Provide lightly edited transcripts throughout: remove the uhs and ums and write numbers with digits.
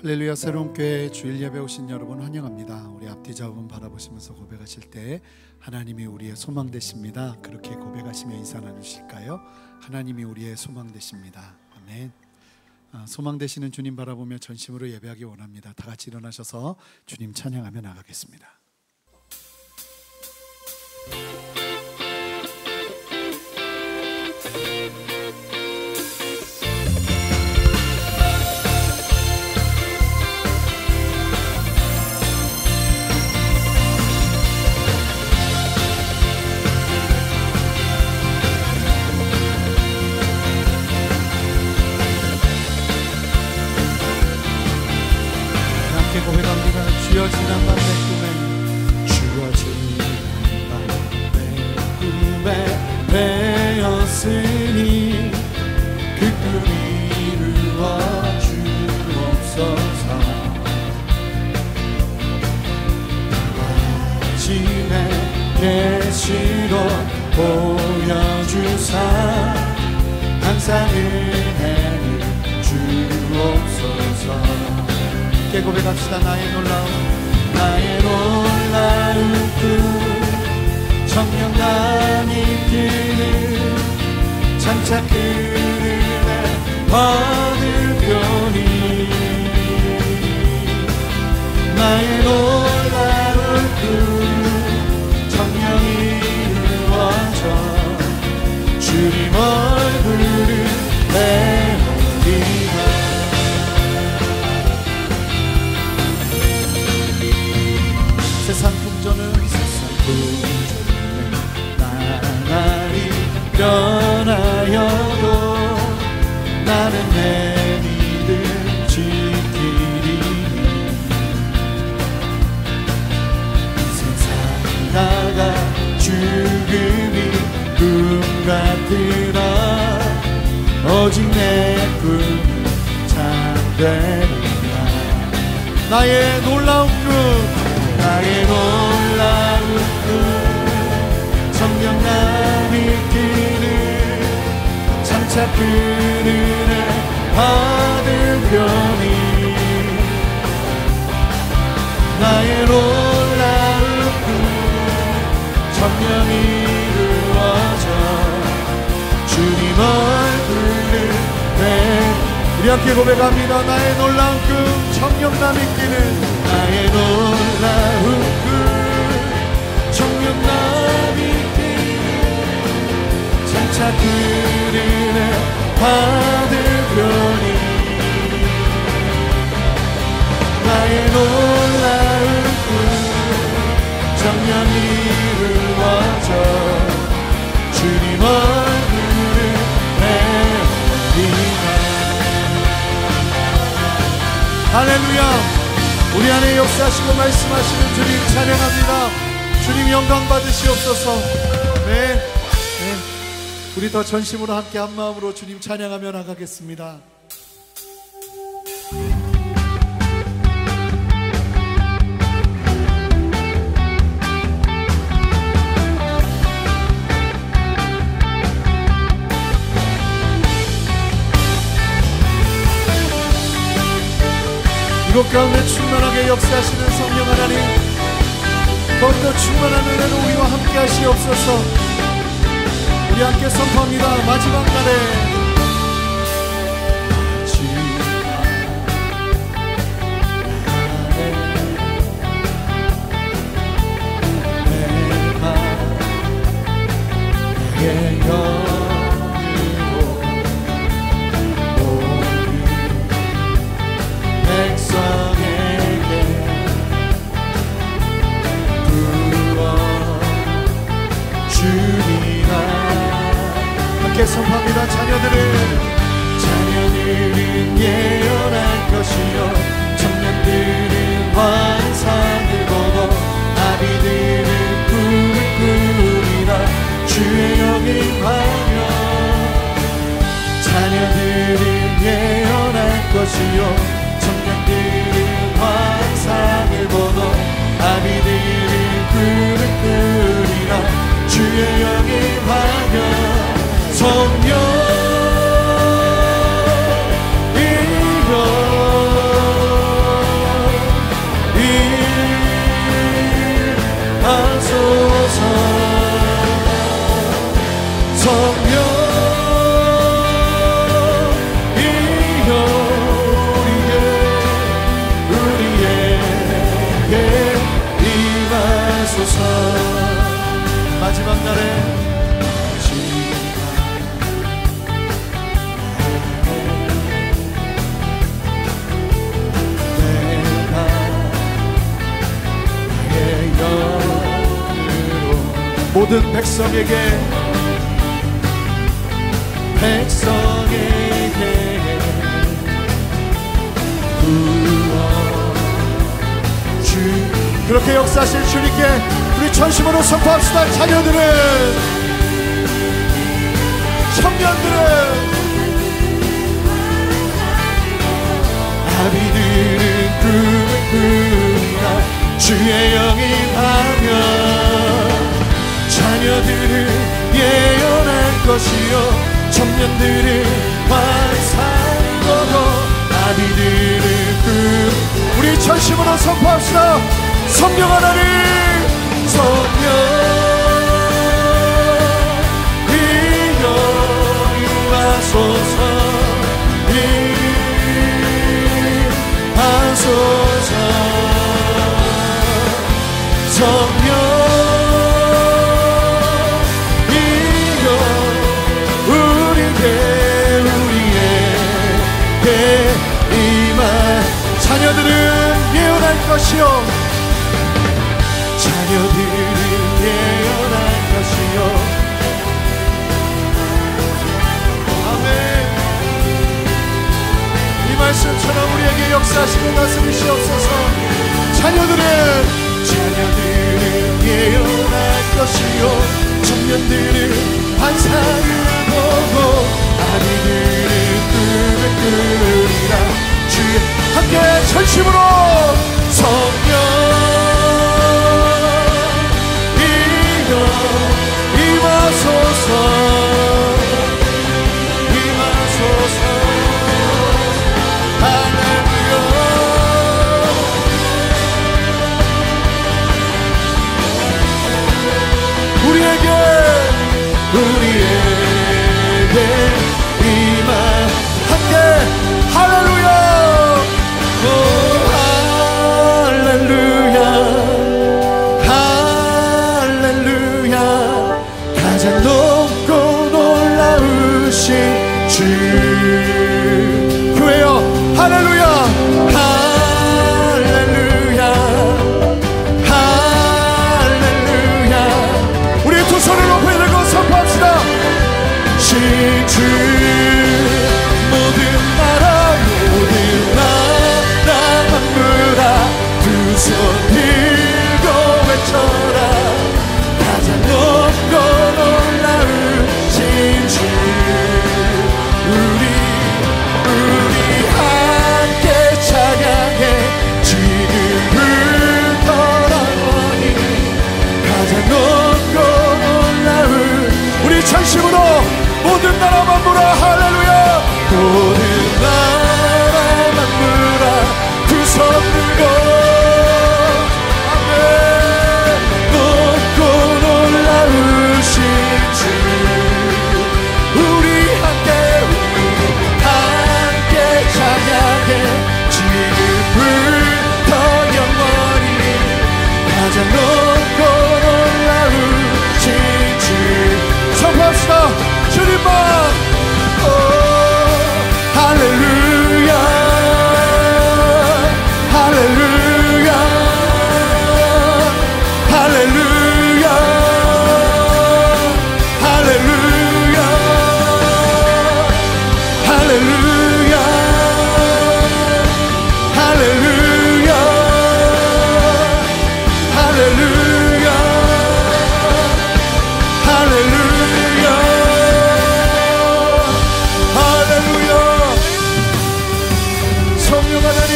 할렐루야. 새로운 교회 주일 예배 오신 여러분 환영합니다. 우리 앞뒤 잡음 바라보시면서 고백하실 때 하나님이 우리의 소망 되십니다. 그렇게 고백하시며 인사 나누실까요? 하나님이 우리의 소망 되십니다. 아멘. 소망 되시는 주님 바라보며 전심으로 예배하기 원합니다. 다 같이 일어나셔서 주님 찬양하며 나가겠습니다. 고백합니다. 주여 지난 밤 내 꿈에, 주여 지난 밤 내 꿈에 되었으니 그 꿈이 이루어 주옵소서. 아침에 계시로 보여주사 항상 은혜를 주옵소서. 고백합시다. 나의 놀라운 꿈 청명함이 드는 장차 그를 받으려니 나의 놀라운 꿈 청명히 이루어져 주님 얼굴을 배우리라. 세상 풍조는 나날이 변하여도 나는 내 믿음 지키리니 세상 나가 죽음이 꿈 같으나 오직 내 꿈은 참되리라. 나의 놀라운 꿈 나의 놀라운 꿈 청명함이 드는 장차 그늘에 받으려니 나의 놀라운 꿈 청명히 이루어져 주님 얼굴을 우리 함께 고백합니다. 나의 놀라운 꿈 청명함이 끼는 나의 놀라운 꿈 청명함이 끼는 장차 그늘에 받으려니 나의 놀라운 꿈 청명히 이루어져 주님 얼굴을 배우리라. 할렐루야. 우리 안에 역사하시고 말씀하시는 주님 찬양합니다. 주님 영광 받으시옵소서. 네. 우리 더 전심으로 함께 한 마음으로 주님 찬양하며 나가겠습니다. 이곳 가운데 충만하게 역사하시는 성령 하나님, 더욱더 충만한 은혜로 우리와 함께 하시옵소서. 우리 함께 선포합니다. 마지막 날에 선포합니다. 자녀들은 예언할 것이요 청년들은 환상을 보고 아비들은 꿈을 꾸리라. 주의 영을 하며 자녀들은 예언할 것이요 청년들은 환상을 보고 아비들은 꿈을 꾸리라. 주의 영을 하며 성령 이여 모든 백성에게 그렇게 역사하실 주님께 우리 전심으로 선포합시다. 자녀들은, 청년들은, 아비들은 꿈을 꾸리라 주의 영이 하며 자녀들은 예언할 것이요 청년들은 환상을 보고 아비들은 우리 전심으로 선포합시다. 성령 하나님, 성령 임하소서, 임하소서. 성령 자녀들은 예언할 것이요 자녀들은 예언할 것이요. 아멘. 이 말씀처럼 우리에게 역사하시고 다스리시옵소서. 자녀들은 예언할 것이요 청년들은 환상을 보고 아비들은 꿈을 꾸리라 주의 함께 전심으로 성령 임하소서, 임하소서. 할렐루야. 우리에게 임하 함께 할렐루야. 가장 높고 놀라우신 주 교회여 할렐루야. 할렐루야. 할렐루야. 우리 두 손을 높이 들고 선포합시다. 신주 모든 나라 만물아 두 손 들고 외쳐라. 가장 높고 놀라우신 주 우리 함께 찬양해 지금부터 영원히. 가장 높고 놀라운 우리 전심으로 모든 나라 만물아 할렐루야. 모든 나라 만물아 두 손 들고 주님만 할렐루야. 할렐루야. 할렐루야. 할렐루야. 할렐루야. 할렐루야. 할렐루야. 할렐루야. 성령 하나님,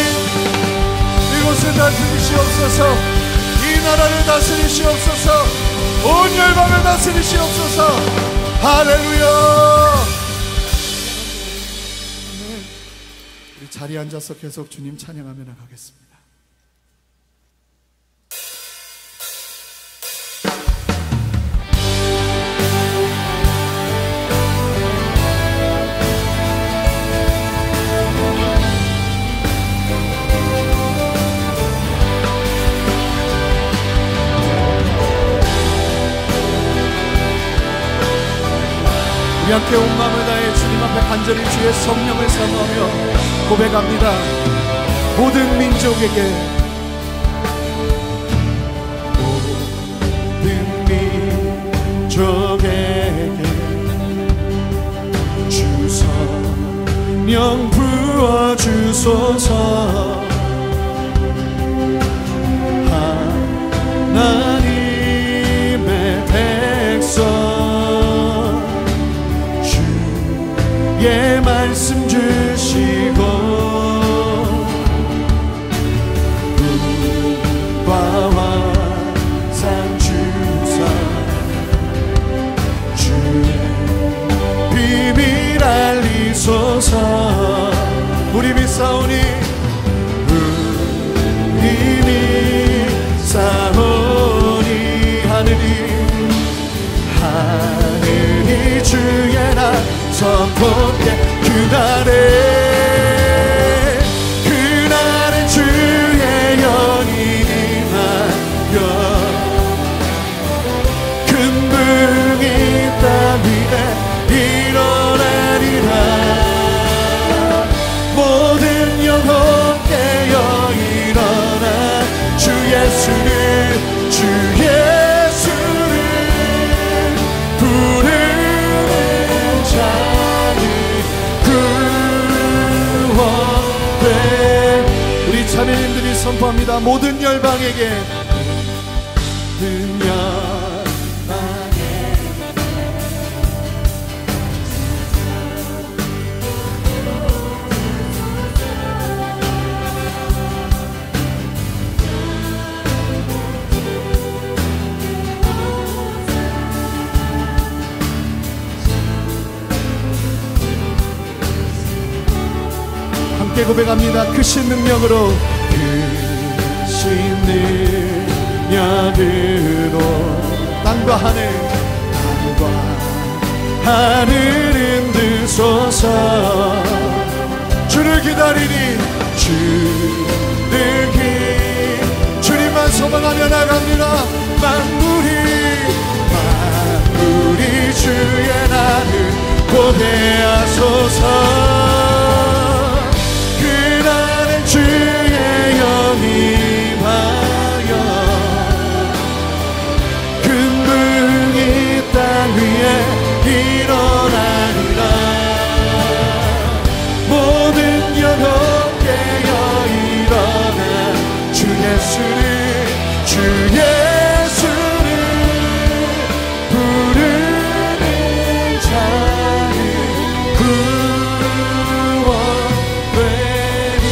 이곳을 다스리시옵소서. 이 나라를 다스리시옵소서. 온 열방을 다스리시옵소서. 할렐루야. 우리 자리에 앉아서 계속 주님 찬양하며 나가겠습니다. 우리 함께 온 마음을 다해 주님 앞에 간절히 주의 성령을 사모하며 고백합니다. 모든 민족에게 모든 민족에게 주소 영 부어주소서. 하나님의 백성 주의 말씀 주시고 불과 환상 주사 주의 비밀 알리소서. 우리 믿사오니 우리 믿사오니 하늘이 주의 날 선포해. 그날은 주의 영이 임하여 큰 불이 땅 위에 일어나리라. 모든 영혼 깨어 일어나 주 예수를 부르는 자는 구원돼. 우리 자매님들이 선포합니다. 모든 열방에게 함께 고백합니다. 크신 능력으로 크신 능력으로 땅과 하늘은 드소서. 주를 기다리니 주님만 소망하며 나갑니다. 만물이 주의 나를 고대하소서. 그날은 주의 영이 임하여 큰 불이 땅 위에 일어나리라. 모든 영혼 깨어 일어나 주 예수를 부르는 자는 구원되리.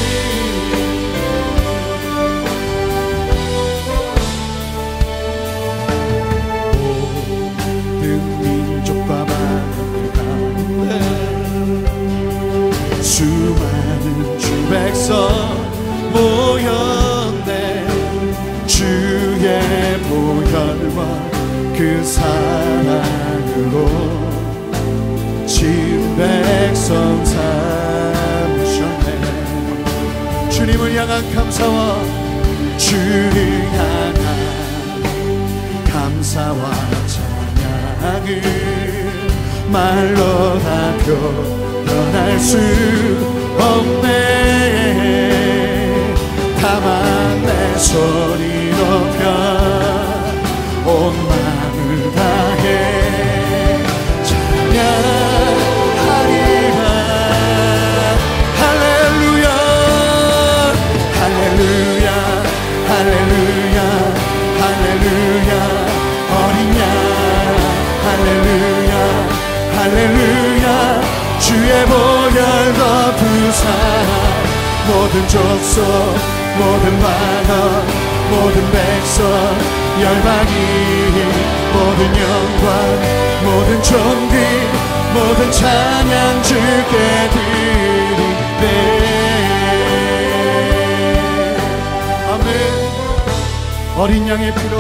모든 민족과 만국 가운데 수많은 주 백성 모였네. 주의 보혈과 그 사랑으로 진 백성 삼으셨네. 주님을 향한 감사와 주를 향한 감사와 찬양을 말로 다 표현할 수 없네. 다만 내 소리 높여 온 마음을 다해 찬양하리라. 할렐루야 할렐루야 할렐루야 할렐루야. 어린 양 할렐루야 할렐루야. 주의 보혈 덮으사 모든 족속 모든 만원 모든 백성 열방이 모든 영광 모든 존귀 모든 찬양 주께 드리네. 아멘. 어린 양의 피로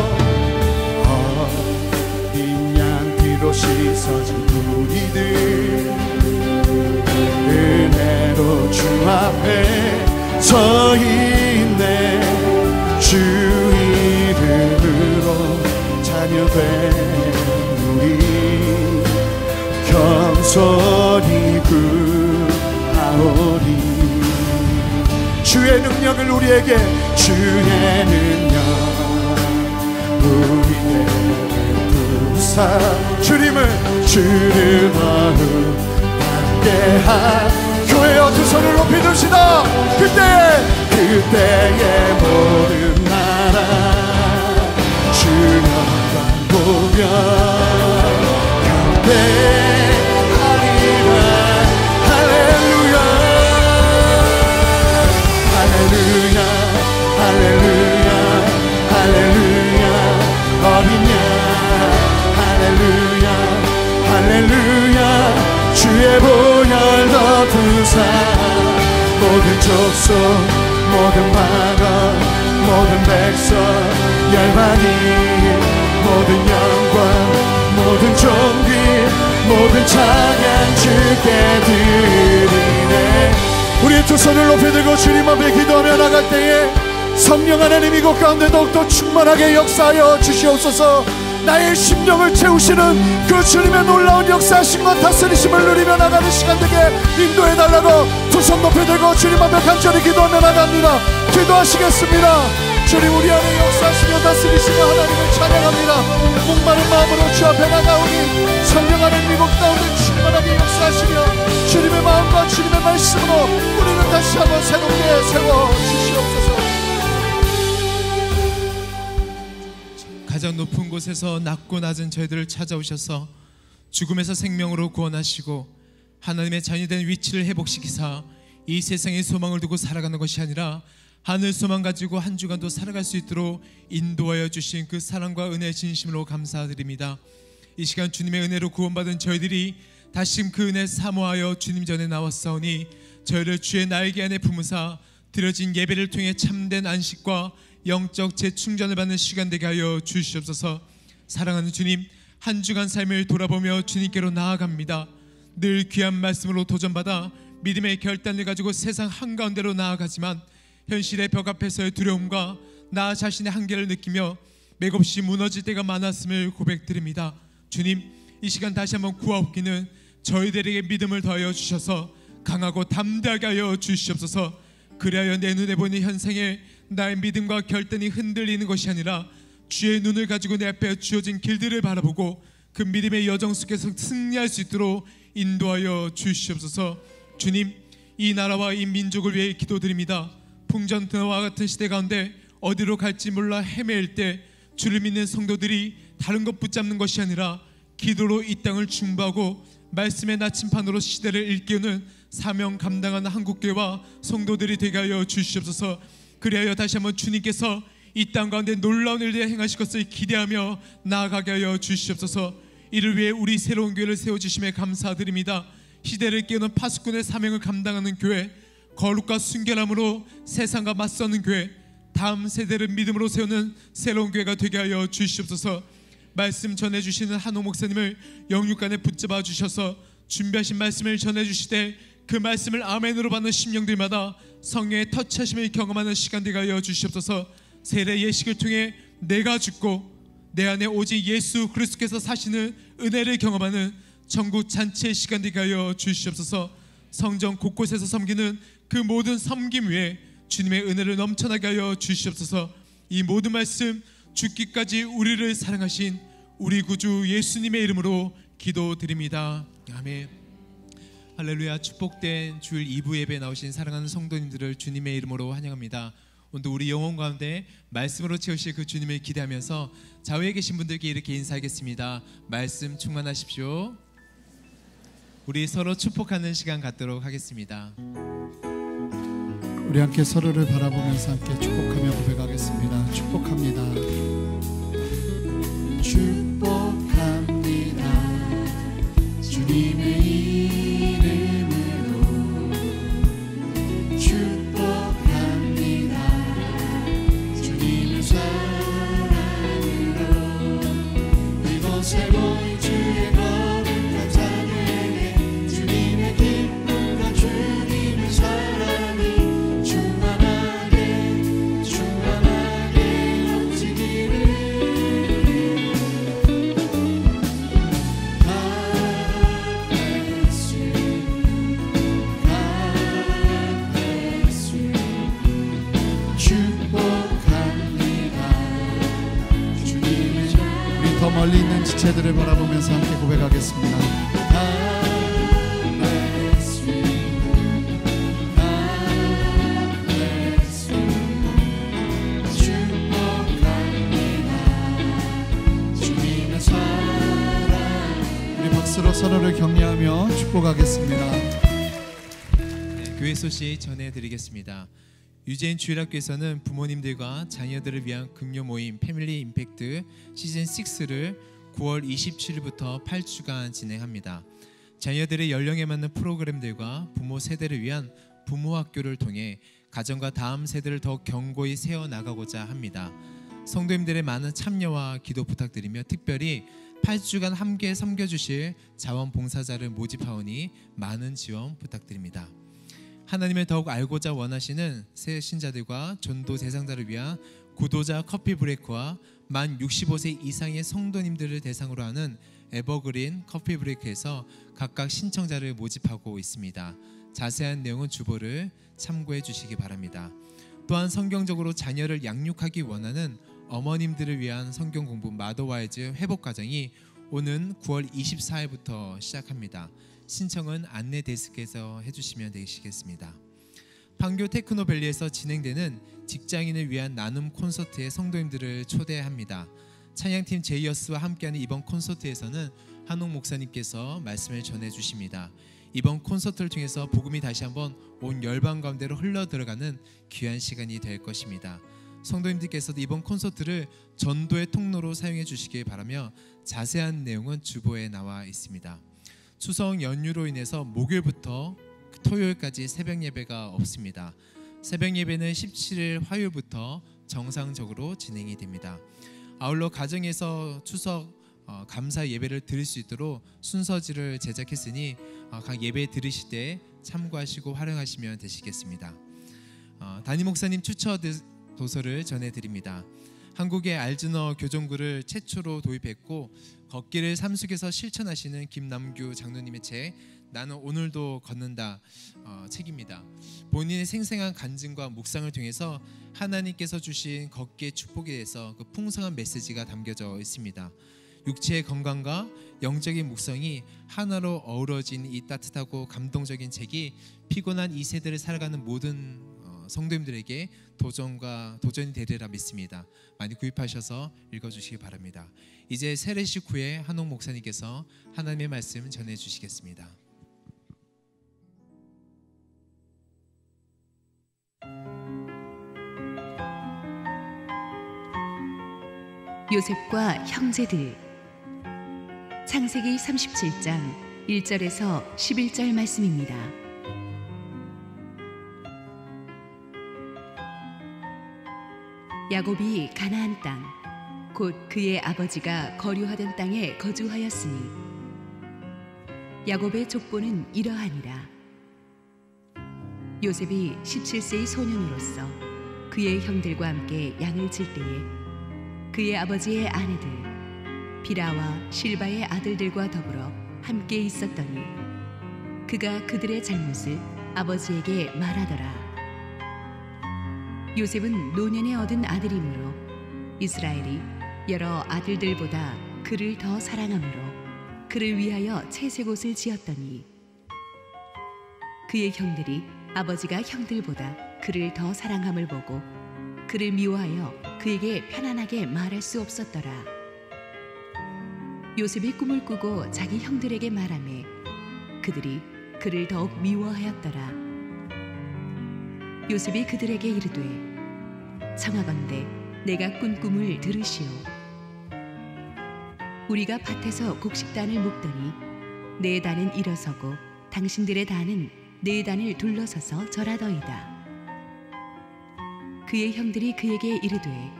어린 양 피로 씻어진 우리들 은혜로 주 앞에 서 있네. 주 이름으로 자녀된 우리 겸손히 구하오리. 주의 능력을 우리에게 주의 능력 우리에게 부사 주사 주를 마음 함께한 교회여 두 손을 높이 듭시다. 그때의 모든 나라 주 영광 보며 경배하리라. 할렐루야 할렐루야 할렐루야 할렐루야 어린 양 할렐루야 할렐루야 주의 보혈 덮으사 모든 족속 모든 만원 모든 백성 열방이 모든 영광 모든 존귀 모든 찬양 주께 드리네. 우리 두 손을 높이 들고 주님 앞에 기도하며 나갈 때에 성령 하나님 이곳 가운데 더욱더 충만하게 역사하여 주시옵소서. 나의 심령을 채우시는 그 주님의 놀라운 역사하심과 다스리심을 누리며 나가는 시간 되게 인도해달라고 두 손 높이 들고 주님 앞에 간절히 기도하며 나갑니다. 기도하시겠습니다. 주님 우리 안에 역사하시며 다스리시며 하나님을 찬양합니다. 목마른 마음으로 주 앞에 나가오니 성령 하나님 이곳 가운데 충만하게 역사하시며 주님의 마음과 주님의 말씀으로 우리는 다시 한번 새롭게 세워주시옵소서. 가장 높은 곳에서 낮고 낮은 저희들을 찾아오셔서 죽음에서 생명으로 구원하시고 하나님의 자녀이 된 위치를 회복시키사 이 세상에 소망을 두고 살아가는 것이 아니라 하늘 소망 가지고 한 주간도 살아갈 수 있도록 인도하여 주신 그 사랑과 은혜의 진심으로 감사드립니다. 이 시간 주님의 은혜로 구원받은 저희들이 다시금 그 은혜 사모하여 주님 전에 나왔사오니 저희를 주의 날개 안에 품으사 드려진 예배를 통해 참된 안식과 영적 재충전을 받는 시간 되게 하여 주시옵소서. 사랑하는 주님, 한 주간 삶을 돌아보며 주님께로 나아갑니다. 늘 귀한 말씀으로 도전받아 믿음의 결단을 가지고 세상 한가운데로 나아가지만 현실의 벽 앞에서의 두려움과 나 자신의 한계를 느끼며 맥없이 무너질 때가 많았음을 고백드립니다. 주님, 이 시간 다시 한번 구하옵기는 저희들에게 믿음을 더하여 주셔서 강하고 담대하게 하여 주시옵소서. 그리하여 내 눈에 보이는 현생에 나의 믿음과 결단이 흔들리는 것이 아니라 주의 눈을 가지고 내 앞에 주어진 길들을 바라보고 그 믿음의 여정 속에서 승리할 수 있도록 인도하여 주시옵소서. 주님, 이 나라와 이 민족을 위해 기도드립니다. 풍전등화와 같은 시대 가운데 어디로 갈지 몰라 헤매일 때 주를 믿는 성도들이 다른 것 붙잡는 것이 아니라 기도로 이 땅을 중보하고 말씀의 나침판으로 시대를 일깨우는 사명 감당하는 한국교회와 성도들이 되게 하여 주시옵소서. 그리하여 다시 한번 주님께서 이 땅 가운데 놀라운 일을 행하실 것을 기대하며 나아가게 하여 주시옵소서. 이를 위해 우리 새로운 교회를 세워주심에 감사드립니다. 시대를 깨우는 파수꾼의 사명을 감당하는 교회, 거룩과 순결함으로 세상과 맞서는 교회, 다음 세대를 믿음으로 세우는 새로운 교회가 되게 하여 주시옵소서. 말씀 전해주시는 한옥 목사님을 영육간에 붙잡아 주셔서 준비하신 말씀을 전해주시되 그 말씀을 아멘으로 받는 심령들마다 성령의 터치하심을 경험하는 시간 되게 하여 주시옵소서. 세례 예식을 통해 내가 죽고 내 안에 오직 예수 그리스도께서 사시는 은혜를 경험하는 천국 잔치의 시간 되게 하여 주시옵소서. 성전 곳곳에서 섬기는 그 모든 섬김 위에 주님의 은혜를 넘쳐나게 하여 주시옵소서. 이 모든 말씀 죽기까지 우리를 사랑하신 우리 구주 예수님의 이름으로 기도드립니다. 아멘. 할렐루야. 축복된 주일 2부 예배에 나오신 사랑하는 성도님들을 주님의 이름으로 환영합니다. 오늘도 우리 영혼 가운데 말씀으로 채우실 그 주님을 기대하면서 좌우에 계신 분들께 이렇게 인사하겠습니다. 말씀 충만하십시오. 우리 서로 축복하는 시간 갖도록 하겠습니다. 우리 함께 서로를 바라보면서 함께 축복하며 고백하겠습니다. 축복합니다. 축복합니다. 주님의 이름으로 축복합니다. 주님의 사랑으로 이곳에 모인 주의 거룩한 자녀에게 주님의 기쁨과 주님의 사랑이 충만하게 넘치기를 일체들을 바라보면서 함께 고백하겠습니다. 우리 박수로 서로를 격려하며 축복하겠습니다. 네, 교회 소식 전해드리겠습니다. 유재인 주일학교에서는 부모님들과 자녀들을 위한 금요 모임 패밀리 임팩트 시즌 6를 9월 27일부터 8주간 진행합니다. 자녀들의 연령에 맞는 프로그램들과 부모 세대를 위한 부모 학교를 통해 가정과 다음 세대를 더 견고히 세워나가고자 합니다. 성도님들의 많은 참여와 기도 부탁드리며 특별히 8주간 함께 섬겨주실 자원봉사자를 모집하오니 많은 지원 부탁드립니다. 하나님을 더욱 알고자 원하시는 새 신자들과 전도 대상자를 위한 구도자 커피 브레이크와 만 65세 이상의 성도님들을 대상으로 하는 에버그린 커피 브레이크에서 각각 신청자를 모집하고 있습니다. 자세한 내용은 주보를 참고해 주시기 바랍니다. 또한 성경적으로 자녀를 양육하기 원하는 어머님들을 위한 성경 공부 마더와이즈 회복 과정이 오는 9월 24일부터 시작합니다. 신청은 안내 데스크에서 해주시면 되시겠습니다. 판교 테크노밸리에서 진행되는 직장인을 위한 나눔 콘서트에 성도님들을 초대합니다. 찬양팀 제이어스와 함께하는 이번 콘서트에서는 한옥 목사님께서 말씀을 전해주십니다. 이번 콘서트를 통해서 복음이 다시 한번 온 열방 가운데로 흘러들어가는 귀한 시간이 될 것입니다. 성도님들께서도 이번 콘서트를 전도의 통로로 사용해 주시길 바라며 자세한 내용은 주보에 나와 있습니다. 추석 연휴로 인해서 목요일부터 토요일까지 새벽 예배가 없습니다. 새벽 예배는 17일 화요일부터 정상적으로 진행이 됩니다. 아울러 가정에서 추석 감사 예배를 드릴 수 있도록 순서지를 제작했으니 각 예배 들으실 때 참고하시고 활용하시면 되시겠습니다. 담임 목사님 추천 도서를 전해드립니다. 한국의 알즈너 교정구를 최초로 도입했고 걷기를 삶 속에서 실천하시는 김남규 장로님의 책 나는 오늘도 걷는다 책입니다. 본인의 생생한 간증과 묵상을 통해서 하나님께서 주신 걷기의 축복에 대해서 그 풍성한 메시지가 담겨져 있습니다. 육체의 건강과 영적인 묵상이 하나로 어우러진 이 따뜻하고 감동적인 책이 피곤한 이 세대를 살아가는 모든 성도님들에게 도전이 되리라 믿습니다. 많이 구입하셔서 읽어주시기 바랍니다. 이제 세례식 후에 한옥 목사님께서 하나님의 말씀 전해주시겠습니다. 요셉과 형제들 창세기 37장 1절에서 11절 말씀입니다. 야곱이 가나안 땅 곧 그의 아버지가 거류하던 땅에 거주하였으니 야곱의 족보는 이러하니라. 요셉이 17세의 소년으로서 그의 형들과 함께 양을 칠 때에 그의 아버지의 아내들 비라와 실바의 아들들과 더불어 함께 있었더니 그가 그들의 잘못을 아버지에게 말하더라. 요셉은 노년에 얻은 아들이므로 이스라엘이 여러 아들들보다 그를 더 사랑하므로 그를 위하여 채색옷을 지었더니 그의 형들이 아버지가 형들보다 그를 더 사랑함을 보고 그를 미워하여 그에게 편안하게 말할 수 없었더라. 요셉이 꿈을 꾸고 자기 형들에게 말하매 그들이 그를 더욱 미워하였더라. 요셉이 그들에게 이르되 청하건대 내가 꾼 꿈을 들으시오. 우리가 밭에서 곡식단을 묶더니 내 단은 일어서고 당신들의 단은 내 단을 둘러서서 절하더이다. 그의 형들이 그에게 이르되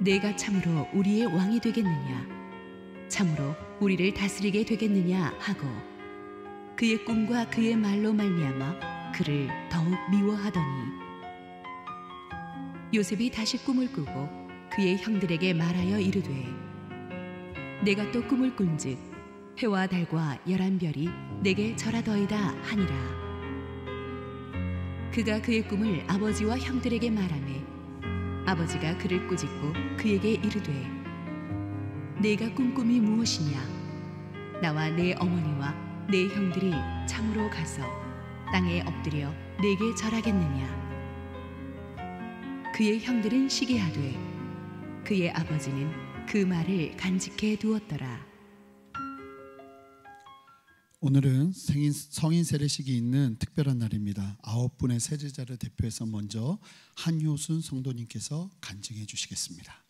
내가 참으로 우리의 왕이 되겠느냐 참으로 우리를 다스리게 되겠느냐 하고 그의 꿈과 그의 말로 말미암아 그를 더욱 미워하더니 요셉이 다시 꿈을 꾸고 그의 형들에게 말하여 이르되 내가 또 꿈을 꾼즉 해와 달과 11별이 내게 절하더이다 하니라. 그가 그의 꿈을 아버지와 형들에게 말하매 아버지가 그를 꾸짖고 그에게 이르되 내가 꾼 꿈이 무엇이냐? 나와 내 어머니와 내 형들이 참으로 가서 땅에 엎드려 내게 절하겠느냐? 그의 형들은 시기하되 그의 아버지는 그 말을 간직해 두었더라. 오늘은 성인 세례식이 있는 특별한 날입니다. 9분의 세례자를 대표해서 먼저 한효순 성도님께서 간증해 주시겠습니다.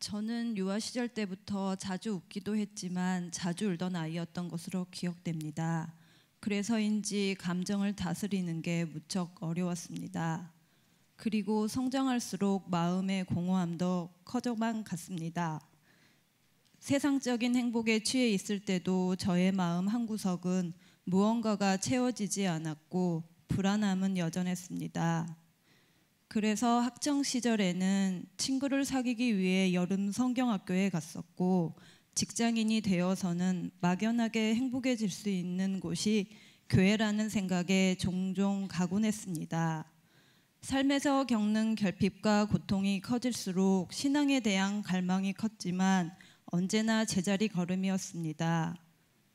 저는 유아 시절 때부터 자주 웃기도 했지만 자주 울던 아이였던 것으로 기억됩니다. 그래서인지 감정을 다스리는 게 무척 어려웠습니다. 그리고 성장할수록 마음의 공허함도 커져만 갔습니다. 세상적인 행복에 취해 있을 때도 저의 마음 한구석은 무언가가 채워지지 않았고 불안함은 여전했습니다. 그래서 학창 시절에는 친구를 사귀기 위해 여름 성경학교에 갔었고, 직장인이 되어서는 막연하게 행복해질 수 있는 곳이 교회라는 생각에 종종 가곤 했습니다. 삶에서 겪는 결핍과 고통이 커질수록 신앙에 대한 갈망이 컸지만 언제나 제자리 걸음이었습니다.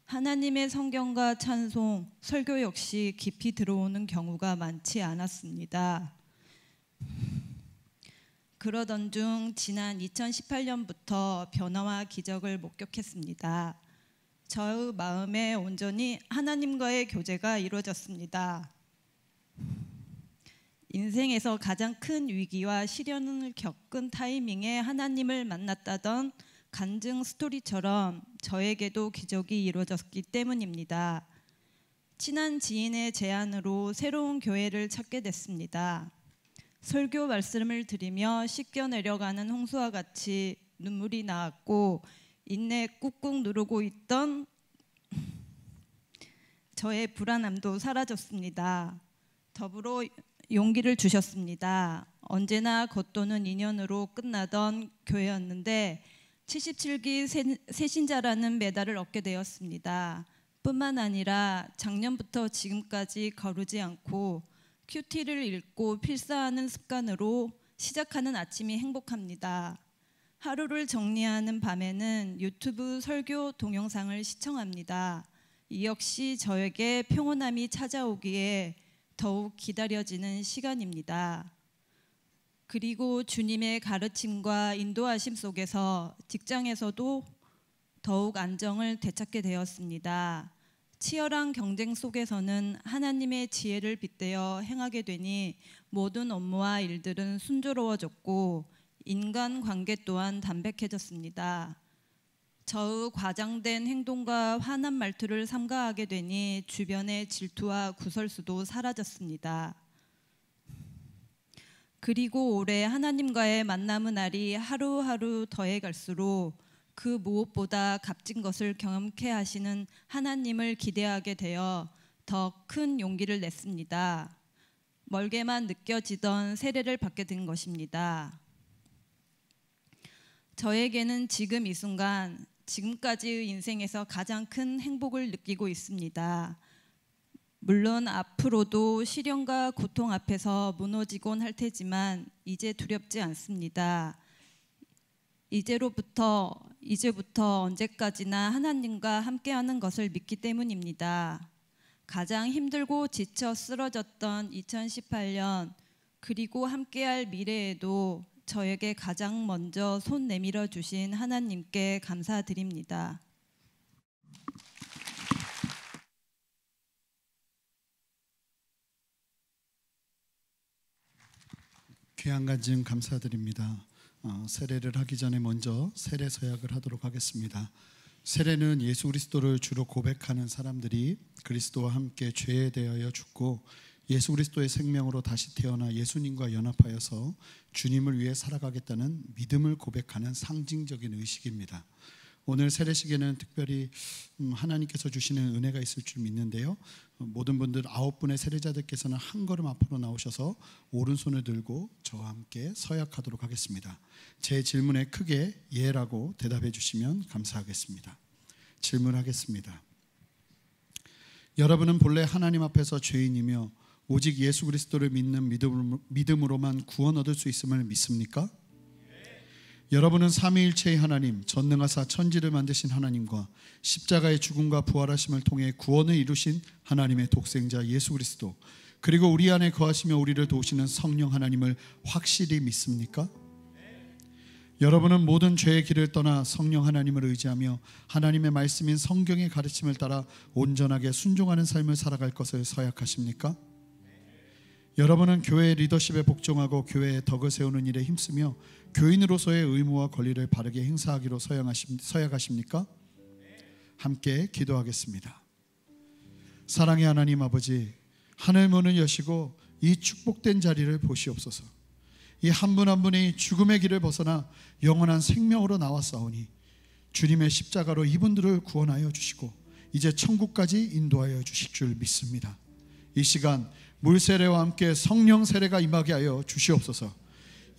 하나님의 성경과 찬송, 설교 역시 깊이 들어오는 경우가 많지 않았습니다. 그러던 중 지난 2018년부터 변화와 기적을 목격했습니다. 저의 마음에 온전히 하나님과의 교제가 이루어졌습니다. 인생에서 가장 큰 위기와 시련을 겪은 타이밍에 하나님을 만났다던 간증 스토리처럼 저에게도 기적이 이루어졌기 때문입니다. 친한 지인의 제안으로 새로운 교회를 찾게 됐습니다. 설교 말씀을 들으며 씻겨 내려가는 홍수와 같이 눈물이 나왔고, 인내 꾹꾹 누르고 있던 저의 불안함도 사라졌습니다. 더불어 용기를 주셨습니다. 언제나 겉도는 인연으로 끝나던 교회였는데 77기 새신자라는 메달을 얻게 되었습니다. 뿐만 아니라 작년부터 지금까지 거르지 않고 큐티를 읽고 필사하는 습관으로 시작하는 아침이 행복합니다. 하루를 정리하는 밤에는 유튜브 설교 동영상을 시청합니다. 이 역시 저에게 평온함이 찾아오기에 더욱 기다려지는 시간입니다. 그리고 주님의 가르침과 인도하심 속에서 직장에서도 더욱 안정을 되찾게 되었습니다. 치열한 경쟁 속에서는 하나님의 지혜를 빗대어 행하게 되니 모든 업무와 일들은 순조로워졌고 인간관계 또한 담백해졌습니다. 저의 과장된 행동과 화난 말투를 삼가하게 되니 주변의 질투와 구설수도 사라졌습니다. 그리고 올해 하나님과의 만남의 날이 하루하루 더해갈수록 그 무엇보다 값진 것을 경험케 하시는 하나님을 기대하게 되어 더 큰 용기를 냈습니다. 멀게만 느껴지던 세례를 받게 된 것입니다. 저에게는 지금 이 순간, 지금까지의 인생에서 가장 큰 행복을 느끼고 있습니다. 물론 앞으로도 시련과 고통 앞에서 무너지곤 할 테지만 이제 두렵지 않습니다. 이제부터 언제까지나 하나님과 함께하는 것을 믿기 때문입니다. 가장 힘들고 지쳐 쓰러졌던 2018년, 그리고 함께할 미래에도 저에게 가장 먼저 손 내밀어 주신 하나님께 감사드립니다. 귀한 간증 감사드립니다. 세례를 하기 전에 먼저 세례 서약을 하도록 하겠습니다. 세례는 예수 그리스도를 주로 고백하는 사람들이 그리스도와 함께 죄에 대하여 죽고 예수 그리스도의 생명으로 다시 태어나 예수님과 연합하여서 주님을 위해 살아가겠다는 믿음을 고백하는 상징적인 의식입니다. 오늘 세례식에는 특별히 하나님께서 주시는 은혜가 있을 줄 믿는데요. 모든 분들 9분의 세례자들께서는 한 걸음 앞으로 나오셔서 오른손을 들고 저와 함께 서약하도록 하겠습니다. 제 질문에 크게 예라고 대답해 주시면 감사하겠습니다. 질문하겠습니다. 여러분은 본래 하나님 앞에서 죄인이며 오직 예수 그리스도를 믿는 믿음으로만 구원 얻을 수 있음을 믿습니까? 여러분은 삼위일체의 하나님, 전능하사 천지를 만드신 하나님과 십자가의 죽음과 부활하심을 통해 구원을 이루신 하나님의 독생자 예수 그리스도, 그리고 우리 안에 거하시며 우리를 도우시는 성령 하나님을 확실히 믿습니까? 여러분은 모든 죄의 길을 떠나 성령 하나님을 의지하며 하나님의 말씀인 성경의 가르침을 따라 온전하게 순종하는 삶을 살아갈 것을 서약하십니까? 여러분은 교회의 리더십에 복종하고 교회의 덕을 세우는 일에 힘쓰며 교인으로서의 의무와 권리를 바르게 행사하기로 서약하십니까? 함께 기도하겠습니다. 사랑의 하나님 아버지, 하늘 문을 여시고 이 축복된 자리를 보시옵소서. 이 한 분 한 분이 죽음의 길을 벗어나 영원한 생명으로 나왔사오니 주님의 십자가로 이분들을 구원하여 주시고 이제 천국까지 인도하여 주실 줄 믿습니다. 이 시간 물 세례와 함께 성령 세례가 임하게 하여 주시옵소서.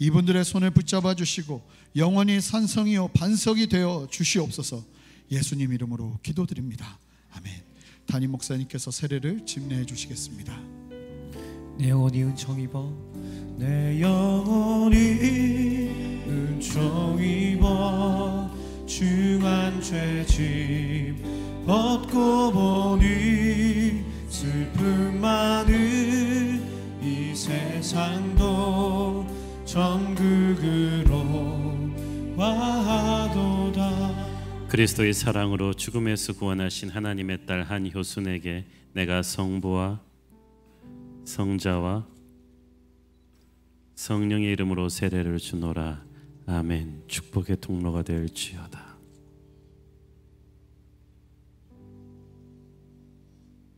이분들의 손을 붙잡아 주시고 영원히 산성이요 반석이 되어 주시옵소서. 예수님 이름으로 기도드립니다. 아멘. 담임 목사님께서 세례를 집례해 주시겠습니다. 내 영혼이 은총 입어, 내 영혼이 은총 입어 중한 죄짐 벗고 보니 슬픔 많은 이 세상도 천국으로 와도다. 그리스도의 사랑으로 죽음에서 구원하신 하나님의 딸 한효순에게 내가 성부와 성자와 성령의 이름으로 세례를 주노라. 아멘. 축복의 통로가 될지어다.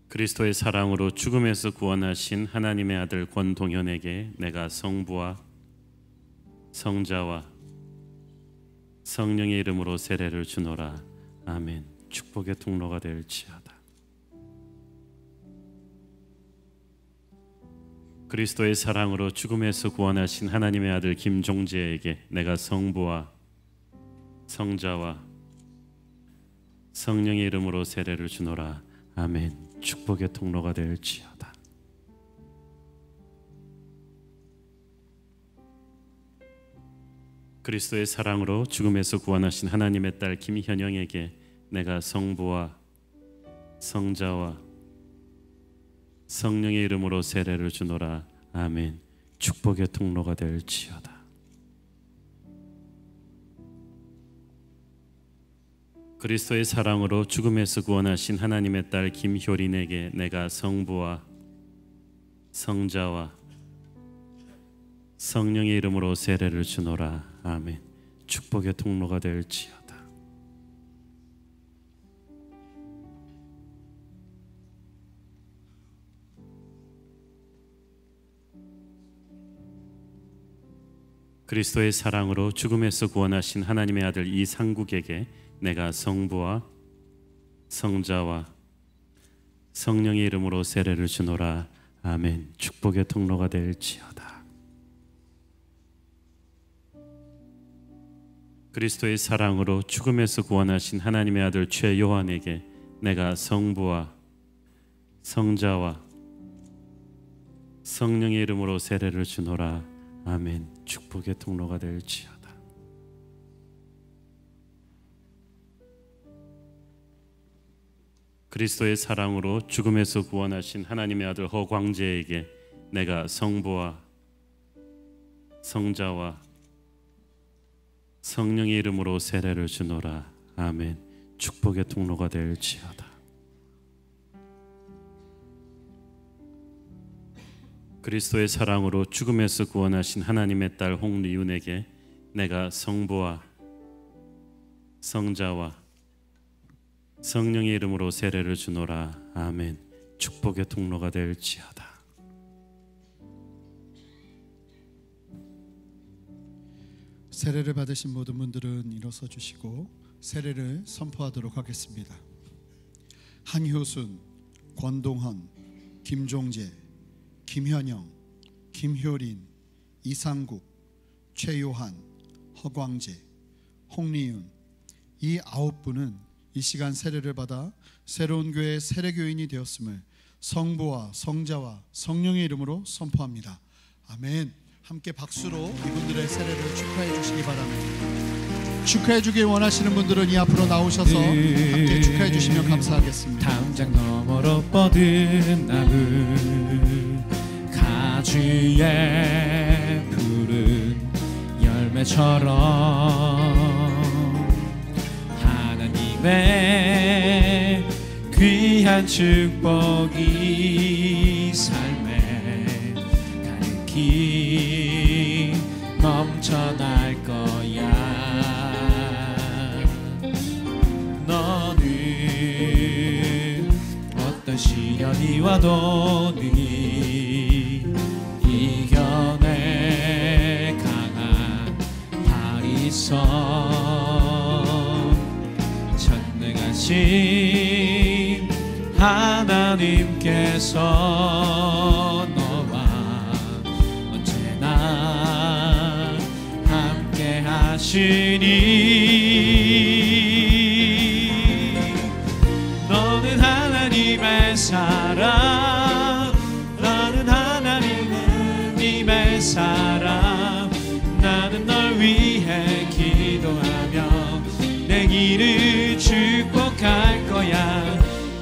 그리스도의 사랑으로 죽음에서 구원하신 하나님의 아들 권동현에게 내가 성부와 성자와 성령의 이름으로 세례를 주노라. 아멘. 축복의 통로가 될지어다. 그리스도의 사랑으로 죽음에서 구원하신 하나님의 아들 김종재에게 내가 성부와 성자와 성령의 이름으로 세례를 주노라. 아멘. 축복의 통로가 될지어다. 그리스도의 사랑으로 죽음에서 구원하신 하나님의 딸 김현영에게 내가 성부와 성자와 성령의 이름으로 세례를 주노라. 아멘. 축복의 통로가 될지어다. 그리스도의 사랑으로 죽음에서 구원하신 하나님의 딸 김효린에게 내가 성부와 성자와 성령의 이름으로 세례를 주노라. 아멘. 축복의 통로가 될지어다. 그리스도의 사랑으로 죽음에서 구원하신 하나님의 아들 이상국에게 내가 성부와 성자와 성령의 이름으로 세례를 주노라. 아멘. 축복의 통로가 될지어다. 그리스도의 사랑으로 죽음에서 구원하신 하나님의 아들 최요한에게 내가 성부와 성자와 성령의 이름으로 세례를 주노라. 아멘. 축복의 통로가 될지어다. 그리스도의 사랑으로 죽음에서 구원하신 하나님의 아들 허광재에게 내가 성부와 성자와 성령의 이름으로 세례를 주노라. 아멘. 축복의 통로가 될지어다. 그리스도의 사랑으로 죽음에서 구원하신 하나님의 딸 홍리윤에게 내가 성부와 성자와 성령의 이름으로 세례를 주노라. 아멘. 축복의 통로가 될지어다. 세례를 받으신 모든 분들은 일어서 주시고 세례를 선포하도록 하겠습니다. 한효순, 권동헌, 김종재, 김현영, 김효린, 이상국, 최요한, 허광재, 홍리윤, 이 9분은 이 시간 세례를 받아 새로운 교회의 세례교인이 되었음을 성부와 성자와 성령의 이름으로 선포합니다. 아멘. 함께 박수로 이분들의 세례를 축하해 주시기 바랍니다. 축하해 주길 원하시는 분들은 이 앞으로 나오셔서 함께 축하해 주시면 감사하겠습니다. 담장 너머로 뻗은 나무 가지에 푸른 열매처럼 하나님의 귀한 축복이 삶에 가득히 넘쳐날 거야. 너는 어떤 시련이 와도 능히 이겨내 강한 다리선 전능하신 하나님께서 너와 언제나 함께 하시니 너는 하나님의 사람, 나는 하나님의 사람. 나는 널 위해 기도하며 내 길을 축복할 거야.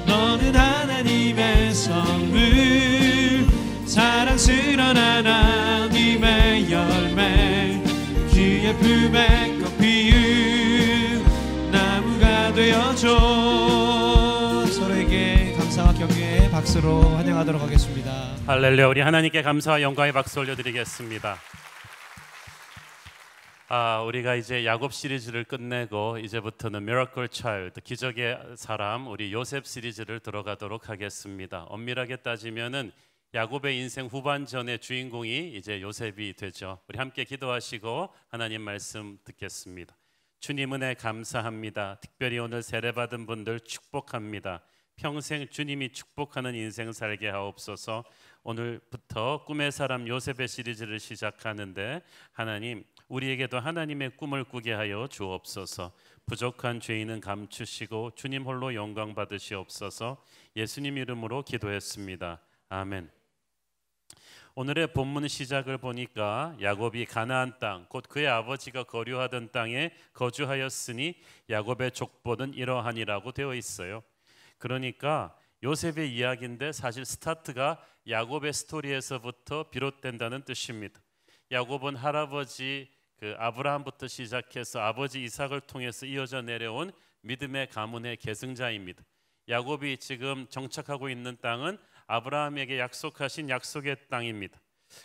너는 하나님의 선물, 사랑스러운 하나님의 열매, 주의 품에 꽃 피운 나무가 되어줘. 서로에게 감사와 격려의 박수로 환영하도록 하겠습니다. 할렐루야. 우리 하나님께 감사와 영광의 박수 올려드리겠습니다. 우리가 이제 야곱 시리즈를 끝내고 이제부터는 Miracle Child, 기적의 사람, 우리 요셉 시리즈를 들어가도록 하겠습니다. 엄밀하게 따지면은 야곱의 인생 후반전의 주인공이 이제 요셉이 되죠. 우리 함께 기도하시고 하나님 말씀 듣겠습니다. 주님 은혜 감사합니다. 특별히 오늘 세례받은 분들 축복합니다. 평생 주님이 축복하는 인생 살게 하옵소서. 오늘부터 꿈의 사람 요셉의 시리즈를 시작하는데 하나님, 우리에게도 하나님의 꿈을 꾸게 하여 주옵소서. 부족한 죄인은 감추시고 주님 홀로 영광 받으시옵소서. 예수님 이름으로 기도했습니다. 아멘. 오늘의 본문 시작을 보니까 야곱이 가나안 땅, 곧 그의 아버지가 거류하던 땅에 거주하였으니 야곱의 족보는 이러하니라고 되어 있어요. 그러니까 요셉의 이야기인데 사실 스타트가 야곱의 스토리에서부터 비롯된다는 뜻입니다. 야곱은 할아버지 아브라함부터 시작해서 아버지 이삭을 통해서 이어져 내려온 믿음의 가문의 계승자입니다. 야곱이 지금 정착하고 있는 땅은 아브라함에게 약속하신 약속의 땅입니다.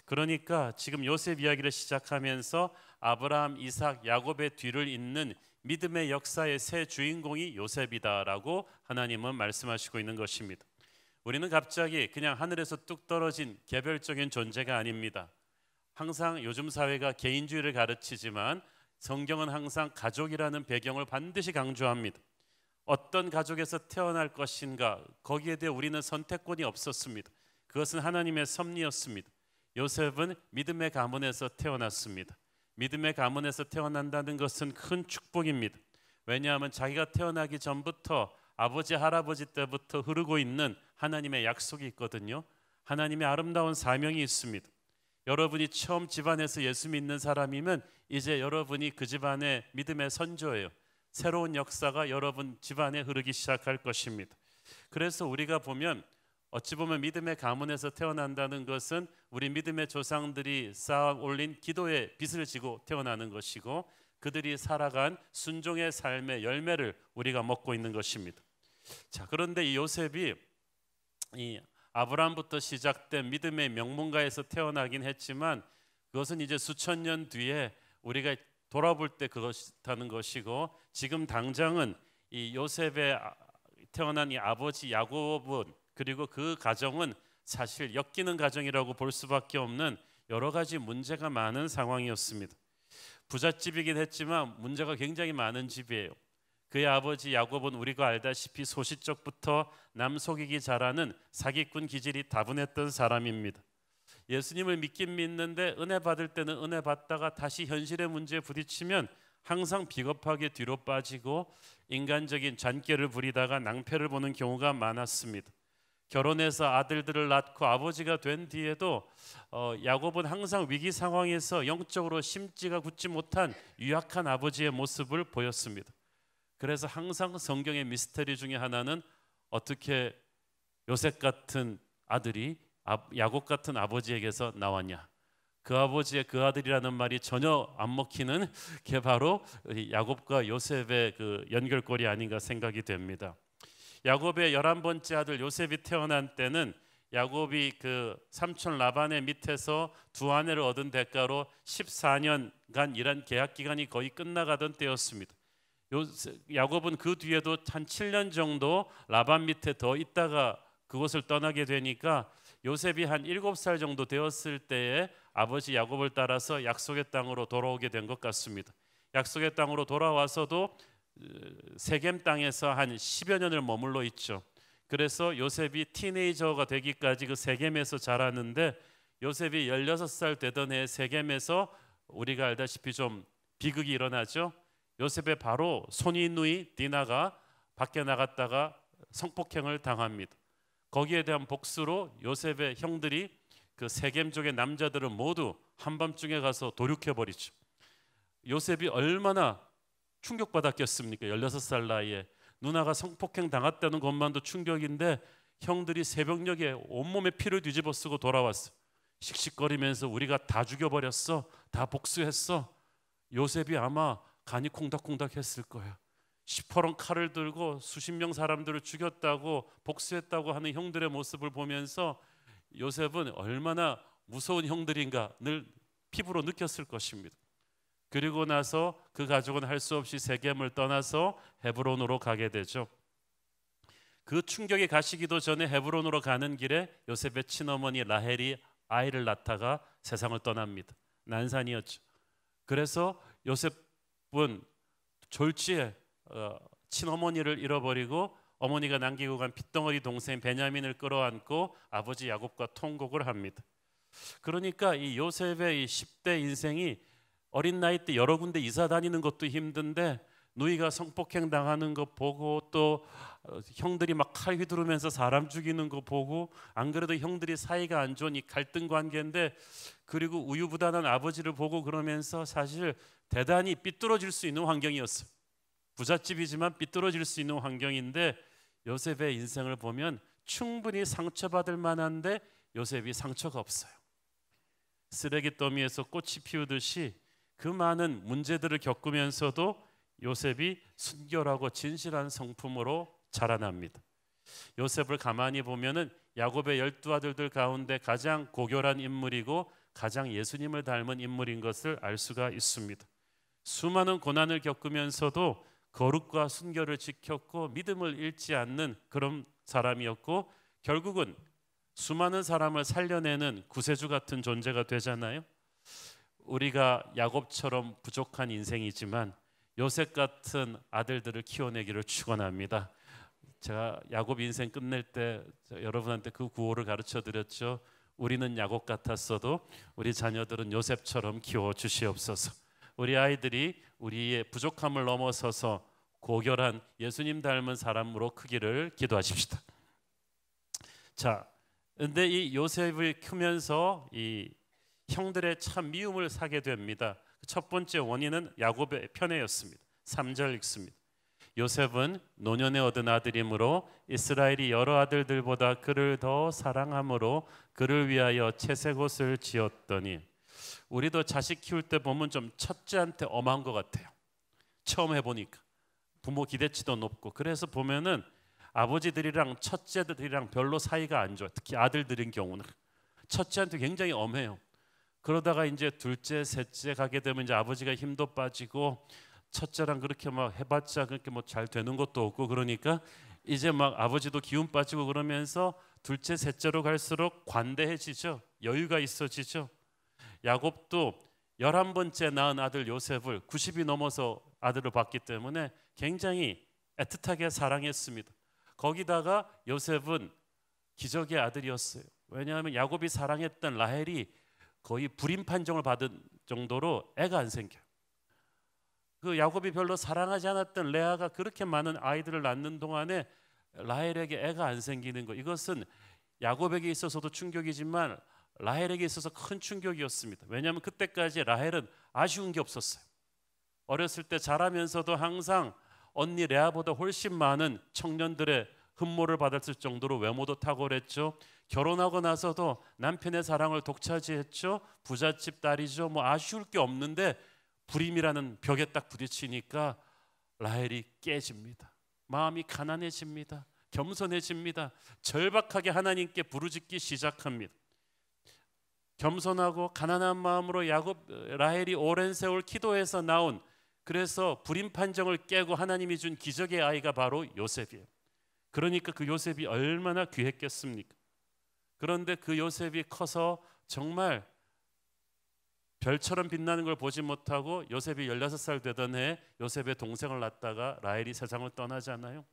그러니까 지금 요셉 이야기를 시작하면서 아브라함, 이삭, 야곱의 뒤를 잇는 믿음의 역사의 새 주인공이 요셉이다라고 하나님은 말씀하시고 있는 것입니다. 우리는 갑자기 그냥 하늘에서 뚝 떨어진 개별적인 존재가 아닙니다. 항상 요즘 사회가 개인주의를 가르치지만 성경은 항상 가족이라는 배경을 반드시 강조합니다. 어떤 가족에서 태어날 것인가, 거기에 대해 우리는 선택권이 없었습니다. 그것은 하나님의 섭리였습니다. 요셉은 믿음의 가문에서 태어났습니다. 믿음의 가문에서 태어난다는 것은 큰 축복입니다. 왜냐하면 자기가 태어나기 전부터 아버지, 할아버지 때부터 흐르고 있는 하나님의 약속이 있거든요. 하나님의 아름다운 사명이 있습니다. 여러분이 처음 집안에서 예수 믿는 사람이면 이제 여러분이 그 집안의 믿음의 선조예요. 새로운 역사가 여러분 집안에 흐르기 시작할 것입니다. 그래서 우리가 보면 어찌 보면 믿음의 가문에서 태어난다는 것은 우리 믿음의 조상들이 쌓아 올린 기도의 빚을 지고 태어나는 것이고 그들이 살아간 순종의 삶의 열매를 우리가 먹고 있는 것입니다. 자, 그런데 이 요셉이 이 아브라함부터 시작된 믿음의 명문가에서 태어나긴 했지만 그것은 이제 수천 년 뒤에 우리가 돌아볼 때 그렇다는 것이고 지금 당장은 이 요셉의 태어난 이 아버지 야곱은 그리고 그 가정은 사실 엮이는 가정이라고 볼 수밖에 없는 여러 가지 문제가 많은 상황이었습니다. 부잣집이긴 했지만 문제가 굉장히 많은 집이에요. 그의 아버지 야곱은 우리가 알다시피 소시적부터 남속이기 잘하는 사기꾼 기질이 다분했던 사람입니다. 예수님을 믿긴 믿는데 은혜 받을 때는 은혜 받다가 다시 현실의 문제에 부딪히면 항상 비겁하게 뒤로 빠지고 인간적인 잔꾀를 부리다가 낭패를 보는 경우가 많았습니다. 결혼해서 아들들을 낳고 아버지가 된 뒤에도 야곱은 항상 위기 상황에서 영적으로 심지가 굳지 못한 유약한 아버지의 모습을 보였습니다. 그래서 항상 성경의 미스터리 중에 하나는 어떻게 요셉 같은 아들이 야곱 같은 아버지에게서 나왔냐, 그 아버지의 그 아들이라는 말이 전혀 안 먹히는 게 바로 야곱과 요셉의 그 연결고리 아닌가 생각이 됩니다. 야곱의 11번째 아들 요셉이 태어난 때는 야곱이 그 삼촌 라반의 밑에서 두 아내를 얻은 대가로 14년간 일한 계약 기간이 거의 끝나가던 때였습니다. 야곱은 그 뒤에도 한 7년 정도 라반 밑에 더 있다가 그곳을 떠나게 되니까 요셉이 한 7살 정도 되었을 때에 아버지 야곱을 따라서 약속의 땅으로 돌아오게 된 것 같습니다. 약속의 땅으로 돌아와서도 세겜 땅에서 한 10여 년을 머물러 있죠. 그래서 요셉이 티네이저가 되기까지 그 세겜에서 자라는데, 요셉이 16살 되던 해 세겜에서 우리가 알다시피 좀 비극이 일어나죠. 요셉의 바로 손이누이 디나가 밖에 나갔다가 성폭행을 당합니다. 거기에 대한 복수로 요셉의 형들이 그 세겜족의 남자들은 모두 한밤중에 가서 도륙해버리죠. 요셉이 얼마나 충격받았겠습니까? 16살 나이에 누나가 성폭행 당했다는 것만도 충격인데 형들이 새벽녘에 온몸에 피를 뒤집어 쓰고 돌아왔어. 씩씩거리면서 우리가 다 죽여버렸어, 다 복수했어. 요셉이 아마 간이 콩닥콩닥 했을 거예요. 시퍼런 칼을 들고 수십 명 사람들을 죽였다고 복수했다고 하는 형들의 모습을 보면서 요셉은 얼마나 무서운 형들인가 늘 피부로 느꼈을 것입니다. 그리고 나서 그 가족은 할 수 없이 세겜을 떠나서 헤브론으로 가게 되죠. 그 충격이 가시기도 전에 헤브론으로 가는 길에 요셉의 친어머니 라헬이 아이를 낳다가 세상을 떠납니다. 난산이었죠. 그래서 요셉은 졸지에 친어머니를 잃어버리고 어머니가 남기고 간 핏덩어리 동생 베냐민을 끌어안고 아버지 야곱과 통곡을 합니다. 그러니까 이 요셉의 이 10대 인생이 어린 나이 때 여러 군데 이사 다니는 것도 힘든데 누이가 성폭행 당하는 거 보고 또 형들이 막 칼 휘두르면서 사람 죽이는 거 보고, 안 그래도 형들이 사이가 안 좋은 이 갈등 관계인데, 그리고 우유부단한 아버지를 보고 그러면서 사실 대단히 삐뚤어질 수 있는 환경이었어요. 부잣집이지만 삐뚤어질 수 있는 환경인데 요셉의 인생을 보면 충분히 상처받을 만한데 요셉이 상처가 없어요. 쓰레기 더미에서 꽃이 피우듯이 그 많은 문제들을 겪으면서도 요셉이 순결하고 진실한 성품으로 자라납니다. 요셉을 가만히 보면은 야곱의 12아들들 가운데 가장 고결한 인물이고 가장 예수님을 닮은 인물인 것을 알 수가 있습니다. 수많은 고난을 겪으면서도 거룩과 순결을 지켰고 믿음을 잃지 않는 그런 사람이었고, 결국은 수많은 사람을 살려내는 구세주 같은 존재가 되잖아요. 우리가 야곱처럼 부족한 인생이지만 요셉 같은 아들들을 키워내기를 축원합니다. 제가 야곱 인생 끝낼 때 여러분한테 그 구호를 가르쳐 드렸죠. 우리는 야곱 같았어도 우리 자녀들은 요셉처럼 키워 주시옵소서. 우리 아이들이 우리의 부족함을 넘어서서 고결한 예수님 닮은 사람으로 크기를 기도하십시다. 자, 근데 이 요셉이 크면서 이 형들의 참 미움을 사게 됩니다. 첫 번째 원인은 야곱의 편애였습니다. 3절 읽습니다. 요셉은 노년에 얻은 아들이므로 이스라엘이 여러 아들들보다 그를 더 사랑함으로 그를 위하여 채색옷을 지었더니, 우리도 자식 키울 때 보면 좀 첫째한테 엄한 것 같아요. 처음 해보니까 부모 기대치도 높고, 그래서 보면은 아버지들이랑 첫째들이랑 별로 사이가 안 좋아요. 특히 아들들인 경우는 첫째한테 굉장히 엄해요. 그러다가 이제 둘째, 셋째 가게 되면 이제 아버지가 힘도 빠지고 첫째랑 그렇게 막 해봤자 그렇게 뭐 잘 되는 것도 없고, 그러니까 이제 막 아버지도 기운 빠지고 그러면서 둘째, 셋째로 갈수록 관대해지죠. 여유가 있어지죠. 야곱도 11번째 낳은 아들 요셉을 90이 넘어서 아들을 봤기 때문에 굉장히 애틋하게 사랑했습니다. 거기다가 요셉은 기적의 아들이었어요. 왜냐하면 야곱이 사랑했던 라헬이 거의 불임 판정을 받은 정도로 애가 안 생겨요. 그 야곱이 별로 사랑하지 않았던 레아가 그렇게 많은 아이들을 낳는 동안에 라헬에게 애가 안 생기는 거, 이것은 야곱에게 있어서도 충격이지만 라헬에게 있어서 큰 충격이었습니다. 왜냐하면 그때까지 라헬은 아쉬운 게 없었어요. 어렸을 때 자라면서도 항상 언니 레아보다 훨씬 많은 청년들의 흠모를 받았을 정도로 외모도 탁월했죠. 결혼하고 나서도 남편의 사랑을 독차지했죠. 부잣집 딸이죠. 뭐 아쉬울 게 없는데 불임이라는 벽에 딱 부딪히니까 라헬이 깨집니다. 마음이 가난해집니다. 겸손해집니다. 절박하게 하나님께 부르짖기 시작합니다. 겸손하고 가난한 마음으로 라헬이 오랜 세월 기도해서 나온, 그래서 불임 판정을 깨고 하나님이 준 기적의 아이가 바로 요셉이에요. 그러니까 그 요셉이 얼마나 귀했겠습니까? 그런데 그 요셉이 커서 정말 별처럼 빛나는 걸 보지 못하고 요셉이 16살 되던 해에 요셉의 동생을 낳다가 라헬이 세상을 떠나잖아요.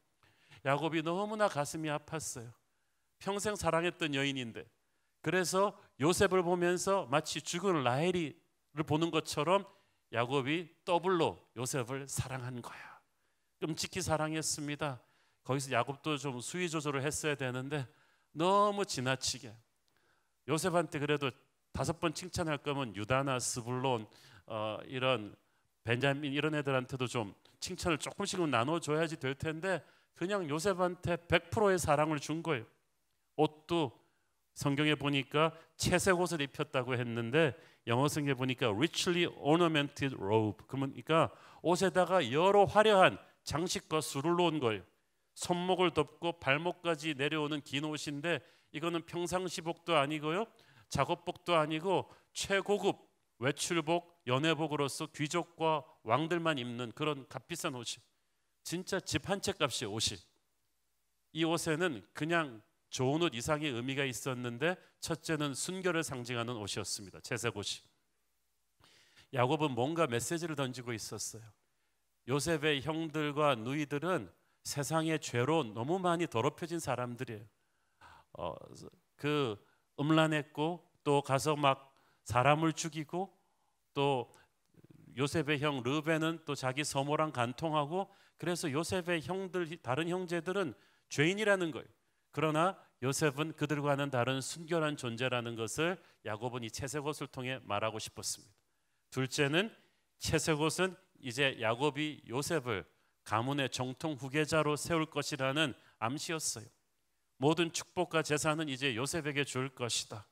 야곱이 너무나 가슴이 아팠어요. 평생 사랑했던 여인인데, 그래서 요셉을 보면서 마치 죽은 라헬을 보는 것처럼 야곱이 더블로 요셉을 사랑한 거야. 끔찍히 사랑했습니다. 거기서 야곱도 좀 수위 조절을 했어야 되는데 너무 지나치게. 요셉한테 그래도 5번 칭찬할 거면 유다나 스불론 이런 벤자민 이런 애들한테도 좀 칭찬을 조금씩은 나눠줘야지 될 텐데 그냥 요셉한테 100%의 사랑을 준 거예요. 옷도 성경에 보니까 채색 옷을 입혔다고 했는데 영어 성경에 보니까 richly ornamented robe, 그러니까 옷에다가 여러 화려한 장식과 수를 놓은 거예요. 손목을 덮고 발목까지 내려오는 긴 옷인데 이거는 평상시복도 아니고요, 작업복도 아니고 최고급 외출복, 연회복으로서 귀족과 왕들만 입는 그런 값비싼 옷이, 진짜 집 한 채 값이 옷이. 이 옷에는 그냥 좋은 옷 이상의 의미가 있었는데 첫째는 순결을 상징하는 옷이었습니다. 채색 옷이. 야곱은 뭔가 메시지를 던지고 있었어요. 요셉의 형들과 누이들은 세상의 죄로 너무 많이 더럽혀진 사람들이에요. 그 음란했고 또 가서 막 사람을 죽이고, 또 요셉의 형 르벤은 또 자기 서모랑 간통하고, 그래서 요셉의 형들, 다른 형제들은 죄인이라는 거예요. 그러나 요셉은 그들과는 다른 순결한 존재라는 것을 야곱은 이 채색옷을 통해 말하고 싶었습니다. 둘째는 채색옷은 이제 야곱이 요셉을 가문의 정통 후계자로 세울 것이라는 암시였어요. 모든 축복과 재산은 이제 요셉에게 줄 것이다.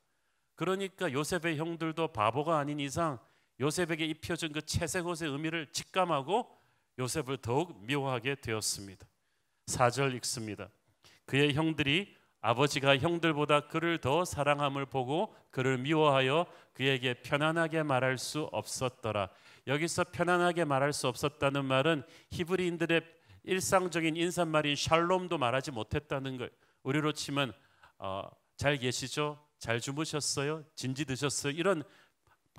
그러니까 요셉의 형들도 바보가 아닌 이상 요셉에게 입혀준 그 채색옷의 의미를 직감하고 요셉을 더욱 미워하게 되었습니다. 4절 읽습니다. 그의 형들이 아버지가 형들보다 그를 더 사랑함을 보고 그를 미워하여 그에게 편안하게 말할 수 없었더라. 여기서 편안하게 말할 수 없었다는 말은 히브리인들의 일상적인 인사말인 샬롬도 말하지 못했다는 거예요. 우리로 치면 잘 계시죠? 잘 주무셨어요? 진지 드셨어요? 이런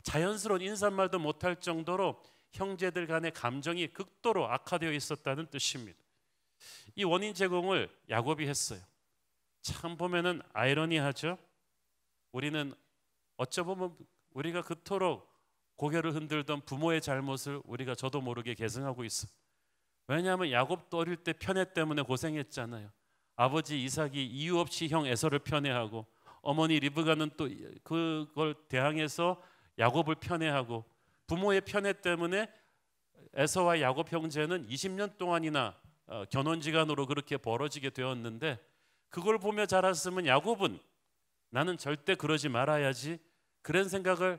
자연스러운 인사말도 못할 정도로 형제들 간의 감정이 극도로 악화되어 있었다는 뜻입니다. 이 원인 제공을 야곱이 했어요. 참 보면은 아이러니하죠. 우리는 어쩌보면 우리가 그토록 고개를 흔들던 부모의 잘못을 우리가 저도 모르게 계승하고 있어. 왜냐하면 야곱도 어릴 때 편애 때문에 고생했잖아요. 아버지 이삭이 이유 없이 형 에서를 편애하고, 어머니 리브가는 또 그걸 대항해서 야곱을 편애하고, 부모의 편애 때문에 에서와 야곱 형제는 20년 동안이나 견혼지간으로 그렇게 벌어지게 되었는데, 그걸 보며 자랐으면 야곱은 나는 절대 그러지 말아야지 그런 생각을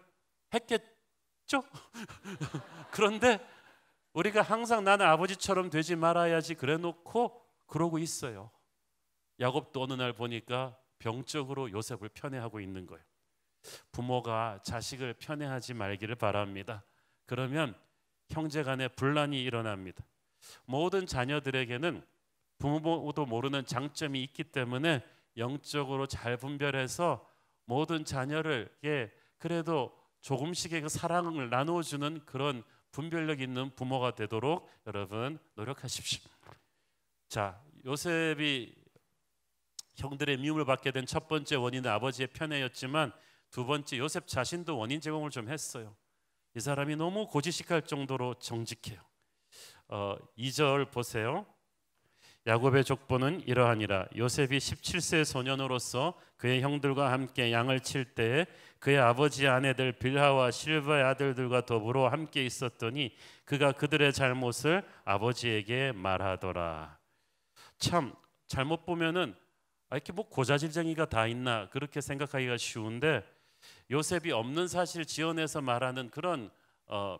했겠죠? 그런데 우리가 항상 나는 아버지처럼 되지 말아야지 그래 놓고 그러고 있어요. 야곱도 어느 날 보니까 병적으로 요셉을 편애하고 있는 거예요. 부모가 자식을 편애하지 말기를 바랍니다. 그러면 형제 간에 분란이 일어납니다. 모든 자녀들에게는 부모도 모르는 장점이 있기 때문에 영적으로 잘 분별해서 모든 자녀에게 그래도 조금씩의 그 사랑을 나눠주는 그런 분별력 있는 부모가 되도록 여러분 노력하십시오. 자, 요셉이 형들의 미움을 받게 된 첫 번째 원인은 아버지의 편애였지만, 두 번째 요셉 자신도 원인 제공을 좀 했어요. 이 사람이 너무 고지식할 정도로 정직해요. 2절 보세요. 야곱의 족보는 이러하니라. 요셉이 17세 소년으로서 그의 형들과 함께 양을 칠 때에 그의 아버지의 아내들 빌하와 실바의 아들들과 더불어 함께 있었더니 그가 그들의 잘못을 아버지에게 말하더라. 참 잘못 보면은 이렇게 뭐 고자질쟁이가 다 있나 그렇게 생각하기가 쉬운데, 요셉이 없는 사실 지어내서 말하는 그런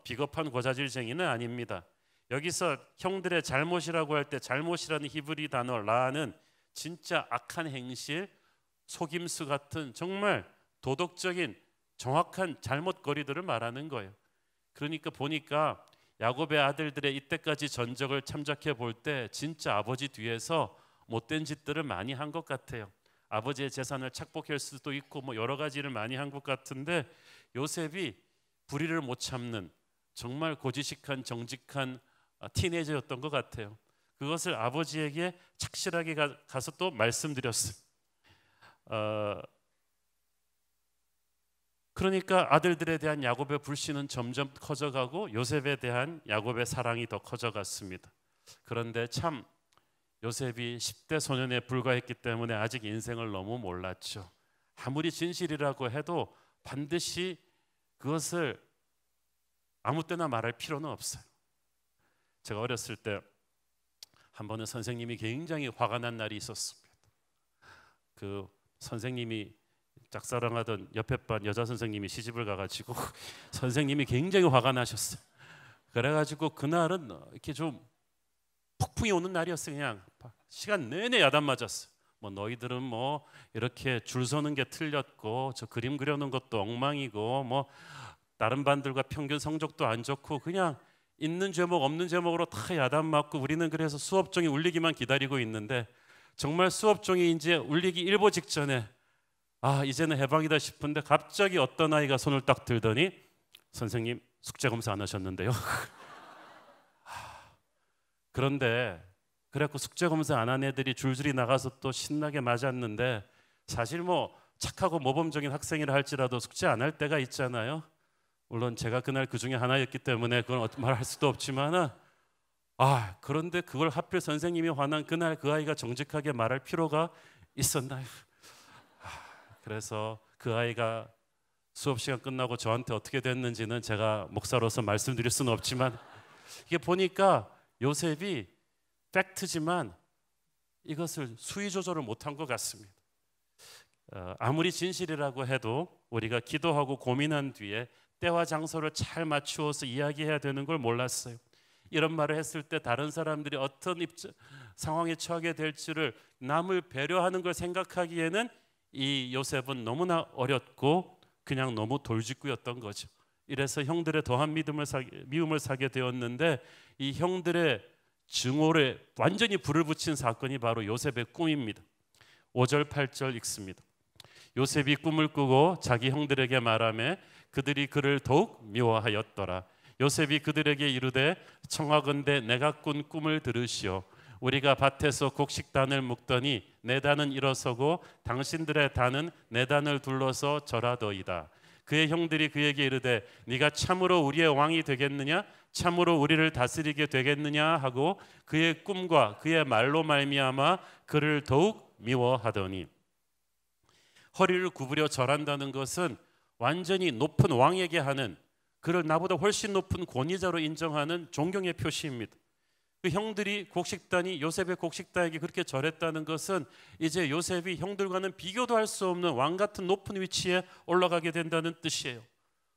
비겁한 고자질쟁이는 아닙니다. 여기서 형들의 잘못이라고 할 때 잘못이라는 히브리 단어 라는 진짜 악한 행실, 속임수 같은 정말 도덕적인 정확한 잘못거리들을 말하는 거예요. 그러니까 보니까 야곱의 아들들의 이때까지 전적을 참작해 볼 때 진짜 아버지 뒤에서 못된 짓들을 많이 한 것 같아요. 아버지의 재산을 착복할 수도 있고 뭐 여러 가지를 많이 한 것 같은데, 요셉이 불의를 못 참는 정말 고지식한 정직한 티네이저였던 것 같아요. 그것을 아버지에게 착실하게 가서 또 말씀드렸어요. 그러니까 아들들에 대한 야곱의 불신은 점점 커져가고 요셉에 대한 야곱의 사랑이 더 커져갔습니다. 그런데 참 요셉이 10대 소년에 불과했기 때문에 아직 인생을 너무 몰랐죠. 아무리 진실이라고 해도 반드시 그것을 아무 때나 말할 필요는 없어요. 제가 어렸을 때 한 번은 선생님이 굉장히 화가 난 날이 있었습니다. 그 선생님이 짝사랑하던 옆에 반 여자 선생님이 시집을 가가지고 선생님이 굉장히 화가 나셨어요. 그래가지고 그날은 이렇게 좀 폭풍이 오는 날이었어요. 그냥 시간 내내 야단 맞았어요. 뭐 너희들은 뭐 이렇게 줄 서는 게 틀렸고 저 그림 그려놓은 것도 엉망이고 뭐 다른 반들과 평균 성적도 안 좋고 그냥 있는 제목 없는 제목으로 다 야단 맞고, 우리는 그래서 수업종이 울리기만 기다리고 있는데 정말 수업종이 이제 울리기 일보 직전에 이제는 해방이다 싶은데 갑자기 어떤 아이가 손을 딱 들더니 선생님 숙제 검사 안 하셨는데요. 그런데 그래갖고 숙제 검사 안 한 애들이 줄줄이 나가서 또 신나게 맞았는데, 사실 뭐 착하고 모범적인 학생이라 할지라도 숙제 안 할 때가 있잖아요. 물론 제가 그날 그 중에 하나였기 때문에 그건 말할 수도 없지만은 그런데 그걸 하필 선생님이 화난 그날 그 아이가 정직하게 말할 필요가 있었나요? 그래서 그 아이가 수업 시간 끝나고 저한테 어떻게 됐는지는 제가 목사로서 말씀드릴 수는 없지만, 이게 보니까 요셉이 팩트지만 이것을 수위 조절을 못한 것 같습니다. 아무리 진실이라고 해도 우리가 기도하고 고민한 뒤에 때와 장소를 잘 맞추어서 이야기해야 되는 걸 몰랐어요. 이런 말을 했을 때 다른 사람들이 어떤 상황에 처하게 될지를 남을 배려하는 걸 생각하기에는 이 요셉은 너무나 어렸고 그냥 너무 돌직구였던 거죠. 이래서 형들의 더한 미움을 사게 되었는데, 이 형들의 증오에 완전히 불을 붙인 사건이 바로 요셉의 꿈입니다. 5절 8절 읽습니다. 요셉이 꿈을 꾸고 자기 형들에게 말하며 그들이 그를 더욱 미워하였더라. 요셉이 그들에게 이르되 청하건대 내가 꾼 꿈을 들으시오. 우리가 밭에서 곡식단을 묶더니 내 단은 일어서고 당신들의 단은 내 단을 둘러서 절하더이다. 그의 형들이 그에게 이르되 네가 참으로 우리의 왕이 되겠느냐, 참으로 우리를 다스리게 되겠느냐 하고 그의 꿈과 그의 말로 말미암아 그를 더욱 미워하더니. 허리를 구부려 절한다는 것은 완전히 높은 왕에게 하는, 그를 나보다 훨씬 높은 권위자로 인정하는 존경의 표시입니다. 그 형들이 곡식단이 요셉의 곡식단에게 그렇게 절했다는 것은 이제 요셉이 형들과는 비교도 할 수 없는 왕 같은 높은 위치에 올라가게 된다는 뜻이에요.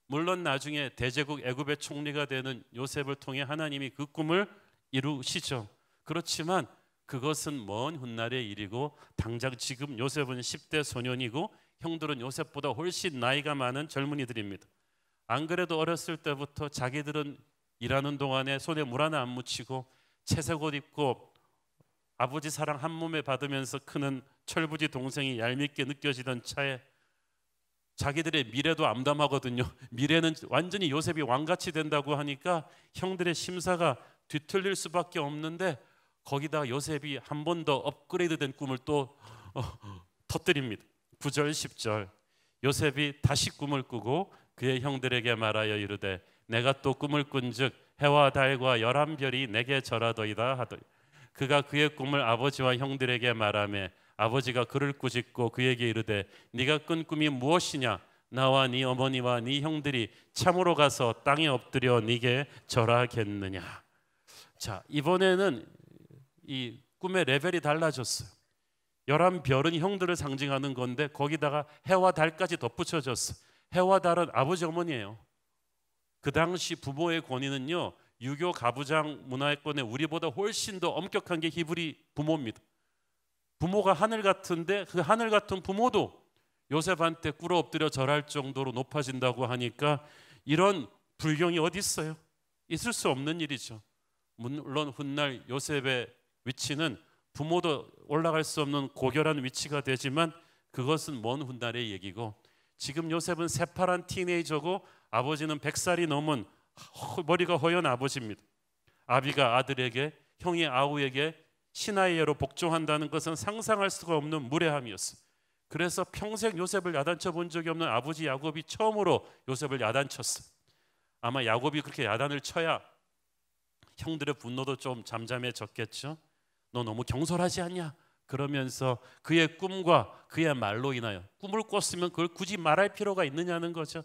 물론 나중에 대제국 애굽의 총리가 되는 요셉을 통해 하나님이 그 꿈을 이루시죠. 그렇지만 그것은 먼 훗날의 일이고, 당장 지금 요셉은 10대 소년이고 형들은 요셉보다 훨씬 나이가 많은 젊은이들입니다. 안 그래도 어렸을 때부터 자기들은 일하는 동안에 손에 물 하나 안 묻히고 채색 옷 입고 아버지 사랑 한 몸에 받으면서 크는 철부지 동생이 얄밉게 느껴지던 차에 자기들의 미래도 암담하거든요. 미래는 완전히 요셉이 왕같이 된다고 하니까 형들의 심사가 뒤틀릴 수밖에 없는데, 거기다 요셉이 한 번 더 업그레이드된 꿈을 또 터뜨립니다. 9절 10절 요셉이 다시 꿈을 꾸고 그의 형들에게 말하여 이르되 내가 또 꿈을 꾼즉 해와 달과 11별이 내게 절하더이다 하더니 그가 그의 꿈을 아버지와 형들에게 말하며 아버지가 그를 꾸짖고 그에게 이르되 네가 꾼 꿈이 무엇이냐? 나와 네 어머니와 네 형들이 참으로 가서 땅에 엎드려 네게 절하겠느냐. 자, 이번에는 이 꿈의 레벨이 달라졌어요. 11별은 형들을 상징하는 건데 거기다가 해와 달까지 덧붙여졌어요. 해와 달은 아버지 어머니예요. 그 당시 부모의 권위는요, 유교 가부장 문화권에 우리보다 훨씬 더 엄격한 게 히브리 부모입니다. 부모가 하늘 같은데 그 하늘 같은 부모도 요셉한테 꿇어 엎드려 절할 정도로 높아진다고 하니까 이런 불경이 어디 있어요? 있을 수 없는 일이죠. 물론 훗날 요셉의 위치는 부모도 올라갈 수 없는 고결한 위치가 되지만 그것은 먼 훗날의 얘기고, 지금 요셉은 새파란 티네이저고 아버지는 100살이 넘은 머리가 허연 아버지입니다. 아비가 아들에게, 형이 아우에게 신하의예로 복종한다는 것은 상상할 수가 없는 무례함이었어요. 그래서 평생 요셉을 야단쳐 본 적이 없는 아버지 야곱이 처음으로 요셉을 야단쳤어요. 아마 야곱이 그렇게 야단을 쳐야 형들의 분노도 좀 잠잠해졌겠죠. 너 너무 경솔하지 않냐? 그러면서 그의 꿈과 그의 말로 인하여, 꿈을 꿨으면 그걸 굳이 말할 필요가 있느냐는 거죠.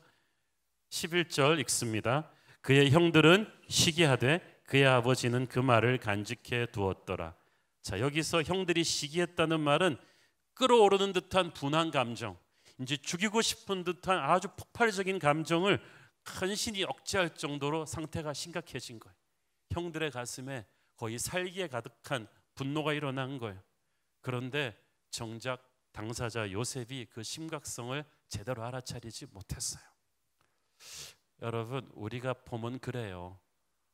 11절 읽습니다. 그의 형들은 시기하되 그의 아버지는 그 말을 간직해 두었더라. 자, 여기서 형들이 시기했다는 말은 끌어오르는 듯한 분한 감정, 이제 죽이고 싶은 듯한 아주 폭발적인 감정을 간신히 억제할 정도로 상태가 심각해진 거예요. 형들의 가슴에 거의 살기에 가득한 분노가 일어난 거예요. 그런데 정작 당사자 요셉이 그 심각성을 제대로 알아차리지 못했어요. 여러분, 우리가 보면 그래요.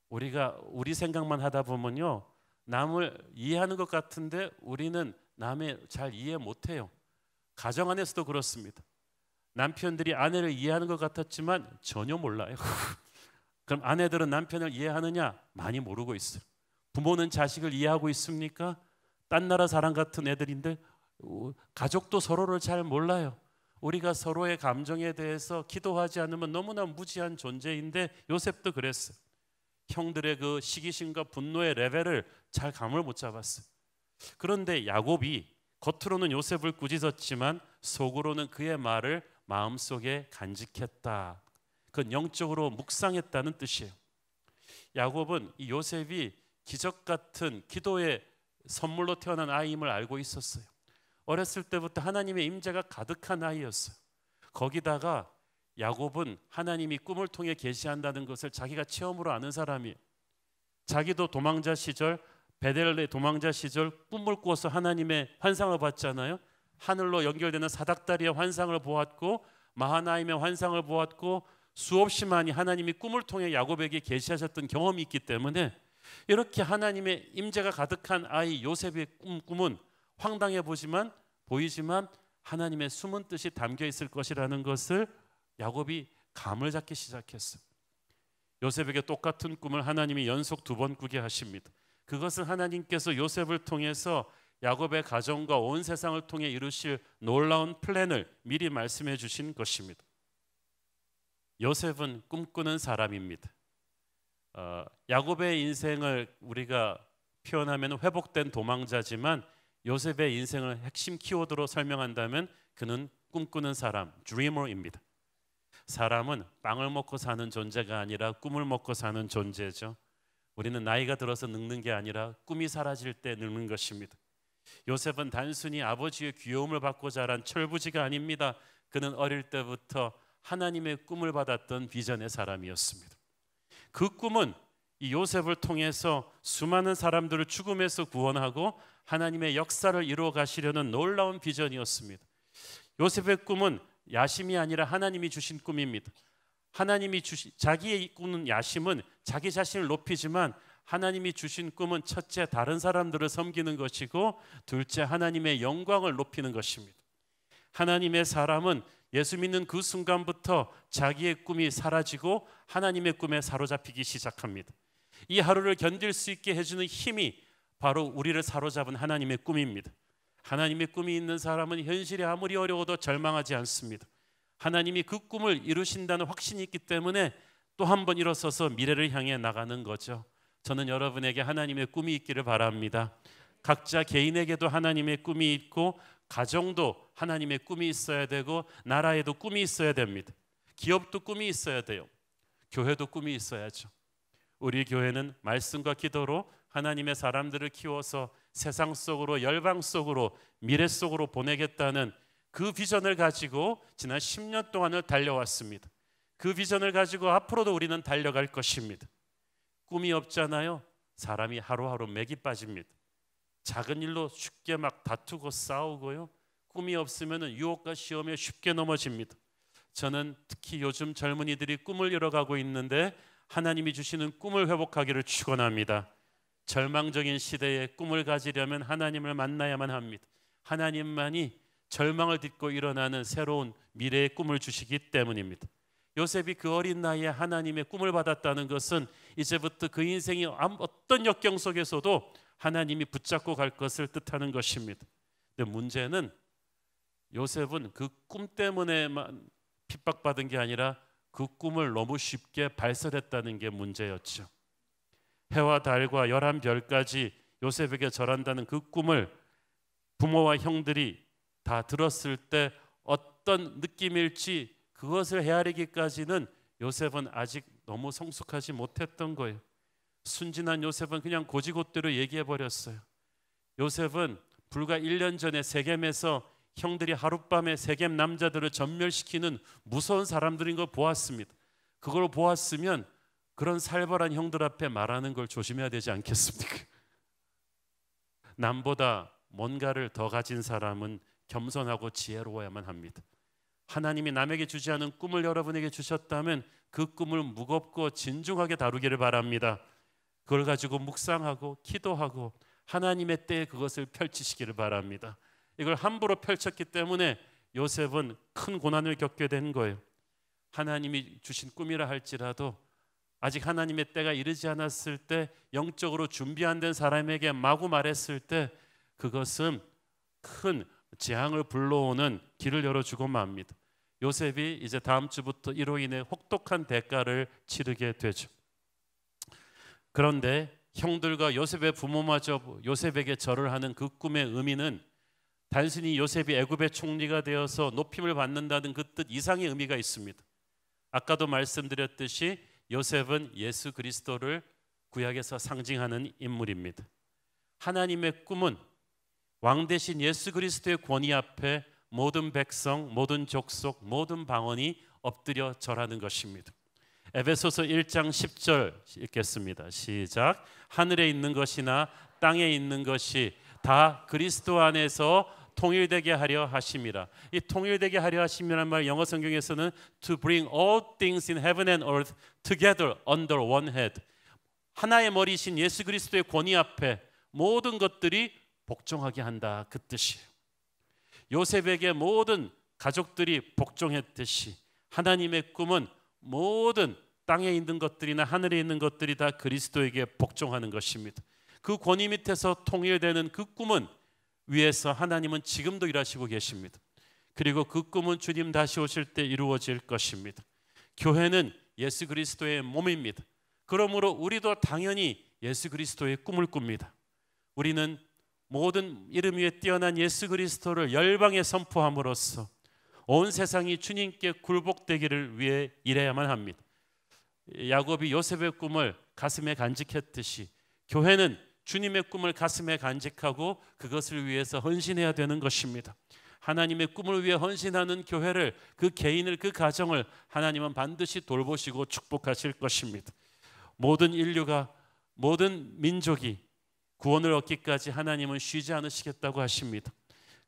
우리가 우리 생각만 하다 보면요, 남을 이해하는 것 같은데 우리는 남의 잘 이해 못해요. 가정 안에서도 그렇습니다. 남편들이 아내를 이해하는 것 같았지만 전혀 몰라요. 그럼 아내들은 남편을 이해하느냐? 많이 모르고 있어요. 부모는 자식을 이해하고 있습니까? 딴 나라 사람 같은 애들인데 가족도 서로를 잘 몰라요. 우리가 서로의 감정에 대해서 기도하지 않으면 너무나 무지한 존재인데 요셉도 그랬어요. 형들의 그 시기심과 분노의 레벨을 잘 감을 못 잡았어요. 그런데 야곱이 겉으로는 요셉을 꾸짖었지만 속으로는 그의 말을 마음속에 간직했다. 그건 영적으로 묵상했다는 뜻이에요. 야곱은 이 요셉이 기적 같은 기도의 선물로 태어난 아이임을 알고 있었어요. 어렸을 때부터 하나님의 임재가 가득한 아이였어요. 거기다가 야곱은 하나님이 꿈을 통해 계시한다는 것을 자기가 체험으로 아는 사람이에요. 자기도 도망자 시절, 베델레 도망자 시절 꿈을 꿔서 하나님의 환상을 봤잖아요. 하늘로 연결되는 사닥다리의 환상을 보았고 마하나임의 환상을 보았고 수없이 많이 하나님이 꿈을 통해 야곱에게 계시하셨던 경험이 있기 때문에 이렇게 하나님의 임재가 가득한 아이 요셉의 꿈은 황당해 보이지만 하나님의 숨은 뜻이 담겨 있을 것이라는 것을 야곱이 감을 잡기 시작했어요. 요셉에게 똑같은 꿈을 하나님이 연속 2번 꾸게 하십니다. 그것은 하나님께서 요셉을 통해서 야곱의 가정과 온 세상을 통해 이루실 놀라운 플랜을 미리 말씀해 주신 것입니다. 요셉은 꿈꾸는 사람입니다. 야곱의 인생을 우리가 표현하면 회복된 도망자지만 요셉의 인생을 핵심 키워드로 설명한다면 그는 꿈꾸는 사람, 드리머입니다. 사람은 빵을 먹고 사는 존재가 아니라 꿈을 먹고 사는 존재죠. 우리는 나이가 들어서 늙는 게 아니라 꿈이 사라질 때 늙는 것입니다. 요셉은 단순히 아버지의 귀여움을 받고 자란 철부지가 아닙니다. 그는 어릴 때부터 하나님의 꿈을 받았던 비전의 사람이었습니다. 그 꿈은 이 요셉을 통해서 수많은 사람들을 죽음에서 구원하고 하나님의 역사를 이루어 가시려는 놀라운 비전이었습니다. 요셉의 꿈은 야심이 아니라 하나님이 주신 꿈입니다. 하나님이 주신 자기의 꾸는 야심은 자기 자신을 높이지만 하나님이 주신 꿈은 첫째 다른 사람들을 섬기는 것이고 둘째 하나님의 영광을 높이는 것입니다. 하나님의 사람은 예수 믿는 그 순간부터 자기의 꿈이 사라지고 하나님의 꿈에 사로잡히기 시작합니다. 이 하루를 견딜 수 있게 해주는 힘이 바로 우리를 사로잡은 하나님의 꿈입니다. 하나님의 꿈이 있는 사람은 현실이 아무리 어려워도 절망하지 않습니다. 하나님이 그 꿈을 이루신다는 확신이 있기 때문에 또 한 번 일어서서 미래를 향해 나가는 거죠. 저는 여러분에게 하나님의 꿈이 있기를 바랍니다. 각자 개인에게도 하나님의 꿈이 있고 가정도 하나님의 꿈이 있어야 되고 나라에도 꿈이 있어야 됩니다. 기업도 꿈이 있어야 돼요. 교회도 꿈이 있어야죠. 우리 교회는 말씀과 기도로 하나님의 사람들을 키워서 세상 속으로, 열방 속으로, 미래 속으로 보내겠다는 그 비전을 가지고 지난 10년 동안을 달려왔습니다. 그 비전을 가지고 앞으로도 우리는 달려갈 것입니다. 꿈이 없잖아요. 사람이 하루하루 맥이 빠집니다. 작은 일로 쉽게 막 다투고 싸우고요. 꿈이 없으면 유혹과 시험에 쉽게 넘어집니다. 저는 특히 요즘 젊은이들이 꿈을 잃어가고 있는데 하나님이 주시는 꿈을 회복하기를 축원합니다. 절망적인 시대에 꿈을 가지려면 하나님을 만나야만 합니다. 하나님만이 절망을 딛고 일어나는 새로운 미래의 꿈을 주시기 때문입니다. 요셉이 그 어린 나이에 하나님의 꿈을 받았다는 것은 이제부터 그 인생이 어떤 역경 속에서도 하나님이 붙잡고 갈 것을 뜻하는 것입니다. 근데 문제는 요셉은 그 꿈 때문에만 핍박받은 게 아니라 그 꿈을 너무 쉽게 발설했다는 게 문제였죠. 해와 달과 11별까지 요셉에게 절한다는 그 꿈을 부모와 형들이 다 들었을 때 어떤 느낌일지 그것을 헤아리기까지는 요셉은 아직 너무 성숙하지 못했던 거예요. 순진한 요셉은 그냥 고지고대로 얘기해 버렸어요. 요셉은 불과 1년 전에 세겜에서 형들이 하룻밤에 세겜 남자들을 전멸시키는 무서운 사람들인 걸 보았습니다. 그걸 보았으면 그런 살벌한 형들 앞에 말하는 걸 조심해야 되지 않겠습니까? 남보다 뭔가를 더 가진 사람은 겸손하고 지혜로워야만 합니다. 하나님이 남에게 주지 않은 꿈을 여러분에게 주셨다면 그 꿈을 무겁고 진중하게 다루기를 바랍니다. 그걸 가지고 묵상하고 기도하고 하나님의 때에 그것을 펼치시기를 바랍니다. 이걸 함부로 펼쳤기 때문에 요셉은 큰 고난을 겪게 된 거예요. 하나님이 주신 꿈이라 할지라도 아직 하나님의 때가 이르지 않았을 때 영적으로 준비 안 된 사람에게 마구 말했을 때 그것은 큰 재앙을 불러오는 길을 열어주고 맙니다. 요셉이 이제 다음 주부터 이로 인해 혹독한 대가를 치르게 되죠. 그런데 형들과 요셉의 부모마저 요셉에게 절을 하는 그 꿈의 의미는 단순히 요셉이 애굽의 총리가 되어서 높임을 받는다는 그 뜻 이상의 의미가 있습니다. 아까도 말씀드렸듯이 요셉은 예수 그리스도를 구약에서 상징하는 인물입니다. 하나님의 꿈은 왕 대신 예수 그리스도의 권위 앞에 모든 백성, 모든 족속, 모든 방언이 엎드려 절하는 것입니다. 에베소서 1장 10절 읽겠습니다. 시작. 하늘에 있는 것이나 땅에 있는 것이 다 그리스도 안에서 통일되게 하려 하심이라. 이 통일되게 하려 하심이라는 말 영어 성경에서는 to bring all things in heaven and earth together under one head. 하나의 머리이신 예수 그리스도의 권위 앞에 모든 것들이 복종하게 한다, 그 뜻이에요. 요셉에게 모든 가족들이 복종했듯이 하나님의 꿈은 모든 땅에 있는 것들이나 하늘에 있는 것들이 다 그리스도에게 복종하는 것입니다. 그 권위 밑에서 통일되는 그 꿈은 위에서 하나님은 지금도 일하시고 계십니다. 그리고 그 꿈은 주님 다시 오실 때 이루어질 것입니다. 교회는 예수 그리스도의 몸입니다. 그러므로 우리도 당연히 예수 그리스도의 꿈을 꿉니다. 우리는 모든 이름 위에 뛰어난 예수 그리스도를 열방에 선포함으로써 온 세상이 주님께 굴복되기를 위해 일해야만 합니다. 야곱이 요셉의 꿈을 가슴에 간직했듯이 교회는 주님의 꿈을 가슴에 간직하고 그것을 위해서 헌신해야 되는 것입니다. 하나님의 꿈을 위해 헌신하는 교회를, 그 개인을, 그 가정을 하나님은 반드시 돌보시고 축복하실 것입니다. 모든 인류가, 모든 민족이 구원을 얻기까지 하나님은 쉬지 않으시겠다고 하십니다.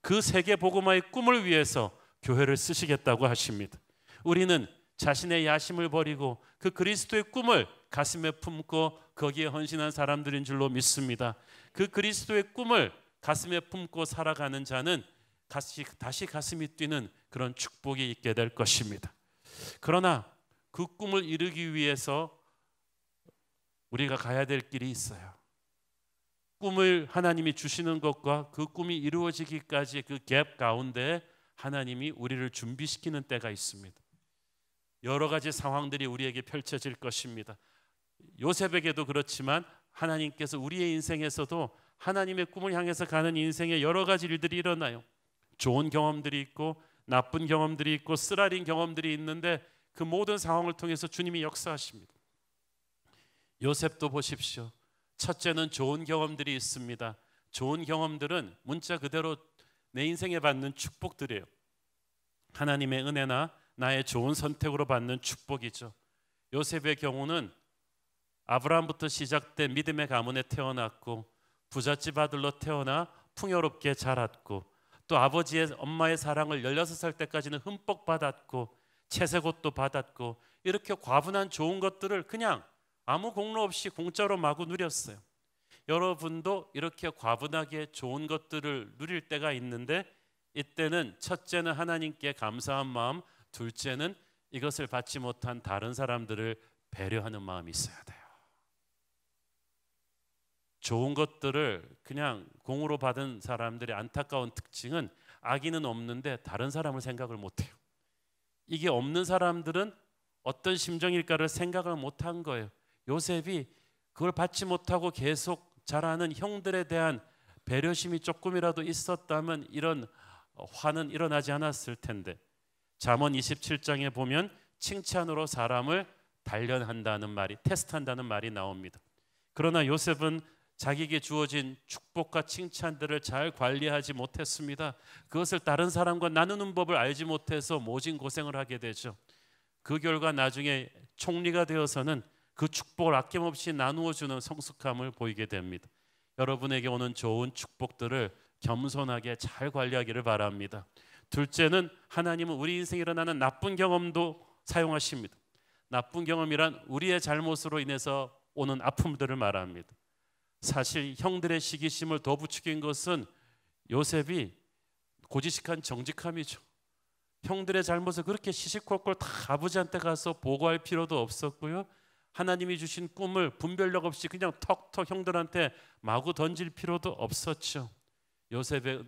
그 세계 복음화의 꿈을 위해서 교회를 쓰시겠다고 하십니다. 우리는 자신의 야심을 버리고 그 그리스도의 꿈을 가슴에 품고 거기에 헌신한 사람들인 줄로 믿습니다. 그 그리스도의 꿈을 가슴에 품고 살아가는 자는 다시 가슴이 뛰는 그런 축복이 있게 될 것입니다. 그러나 그 꿈을 이루기 위해서 우리가 가야 될 길이 있어요. 꿈을 하나님이 주시는 것과 그 꿈이 이루어지기까지 그 갭 가운데 하나님이 우리를 준비시키는 때가 있습니다. 여러 가지 상황들이 우리에게 펼쳐질 것입니다. 요셉에게도 그렇지만 하나님께서 우리의 인생에서도 하나님의 꿈을 향해서 가는 인생에 여러 가지 일들이 일어나요. 좋은 경험들이 있고 나쁜 경험들이 있고 쓰라린 경험들이 있는데 그 모든 상황을 통해서 주님이 역사하십니다. 요셉도 보십시오. 첫째는 좋은 경험들이 있습니다. 좋은 경험들은 문자 그대로 내 인생에 받는 축복들이에요. 하나님의 은혜나 나의 좋은 선택으로 받는 축복이죠. 요셉의 경우는 아브라함부터 시작된 믿음의 가문에 태어났고 부잣집 아들로 태어나 풍요롭게 자랐고 또 아버지의 엄마의 사랑을 16살 때까지는 흠뻑 받았고 채색옷도 받았고 이렇게 과분한 좋은 것들을 그냥 아무 공로 없이 공짜로 마구 누렸어요. 여러분도 이렇게 과분하게 좋은 것들을 누릴 때가 있는데 이때는 첫째는 하나님께 감사한 마음, 둘째는 이것을 받지 못한 다른 사람들을 배려하는 마음이 있어야 돼요. 좋은 것들을 그냥 공으로 받은 사람들의 안타까운 특징은 악의는 없는데 다른 사람을 생각을 못해요. 이게 없는 사람들은 어떤 심정일까를 생각을 못한 거예요. 요셉이 그걸 받지 못하고 계속 자라는 형들에 대한 배려심이 조금이라도 있었다면 이런 화는 일어나지 않았을 텐데 잠언 27장에 보면 칭찬으로 사람을 단련한다는 말이 테스트한다는 말이 나옵니다. 그러나 요셉은 자기에게 주어진 축복과 칭찬들을 잘 관리하지 못했습니다. 그것을 다른 사람과 나누는 법을 알지 못해서 모진 고생을 하게 되죠. 그 결과 나중에 총리가 되어서는 그 축복을 아낌없이 나누어 주는 성숙함을 보이게 됩니다. 여러분에게 오는 좋은 축복들을 겸손하게 잘 관리하기를 바랍니다. 둘째는 하나님은 우리 인생에 일어나는 나쁜 경험도 사용하십니다. 나쁜 경험이란 우리의 잘못으로 인해서 오는 아픔들을 말합니다. 사실 형들의 시기심을 더 부추긴 것은 요셉이 고지식한 정직함이죠. 형들의 잘못을 그렇게 시시콜콜 다 아버지한테 가서 보고할 필요도 없었고요. 하나님이 주신 꿈을 분별력 없이 그냥 턱턱 형들한테 마구 던질 필요도 없었죠. 요셉의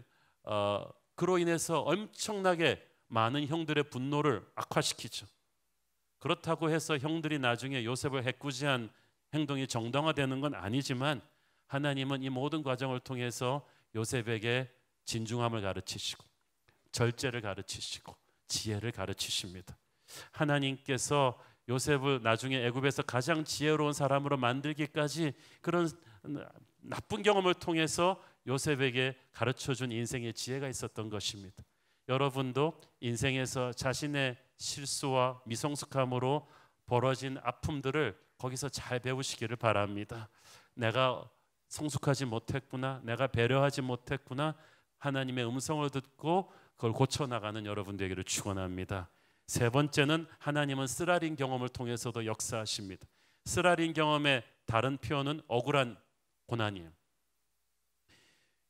그로 인해서 엄청나게 많은 형들의 분노를 악화시키죠. 그렇다고 해서 형들이 나중에 요셉을 해꾸지한 행동이 정당화되는 건 아니지만 하나님은 이 모든 과정을 통해서 요셉에게 진중함을 가르치시고 절제를 가르치시고 지혜를 가르치십니다. 하나님께서 요셉을 나중에 애굽에서 가장 지혜로운 사람으로 만들기까지 그런 나쁜 경험을 통해서 요셉에게 가르쳐준 인생의 지혜가 있었던 것입니다. 여러분도 인생에서 자신의 실수와 미성숙함으로 벌어진 아픔들을 거기서 잘 배우시기를 바랍니다. 내가 성숙하지 못했구나, 내가 배려하지 못했구나, 하나님의 음성을 듣고 그걸 고쳐나가는 여러분 되기를 축원합니다. 세 번째는 하나님은 쓰라린 경험을 통해서도 역사하십니다. 쓰라린 경험의 다른 표현은 억울한 고난이에요.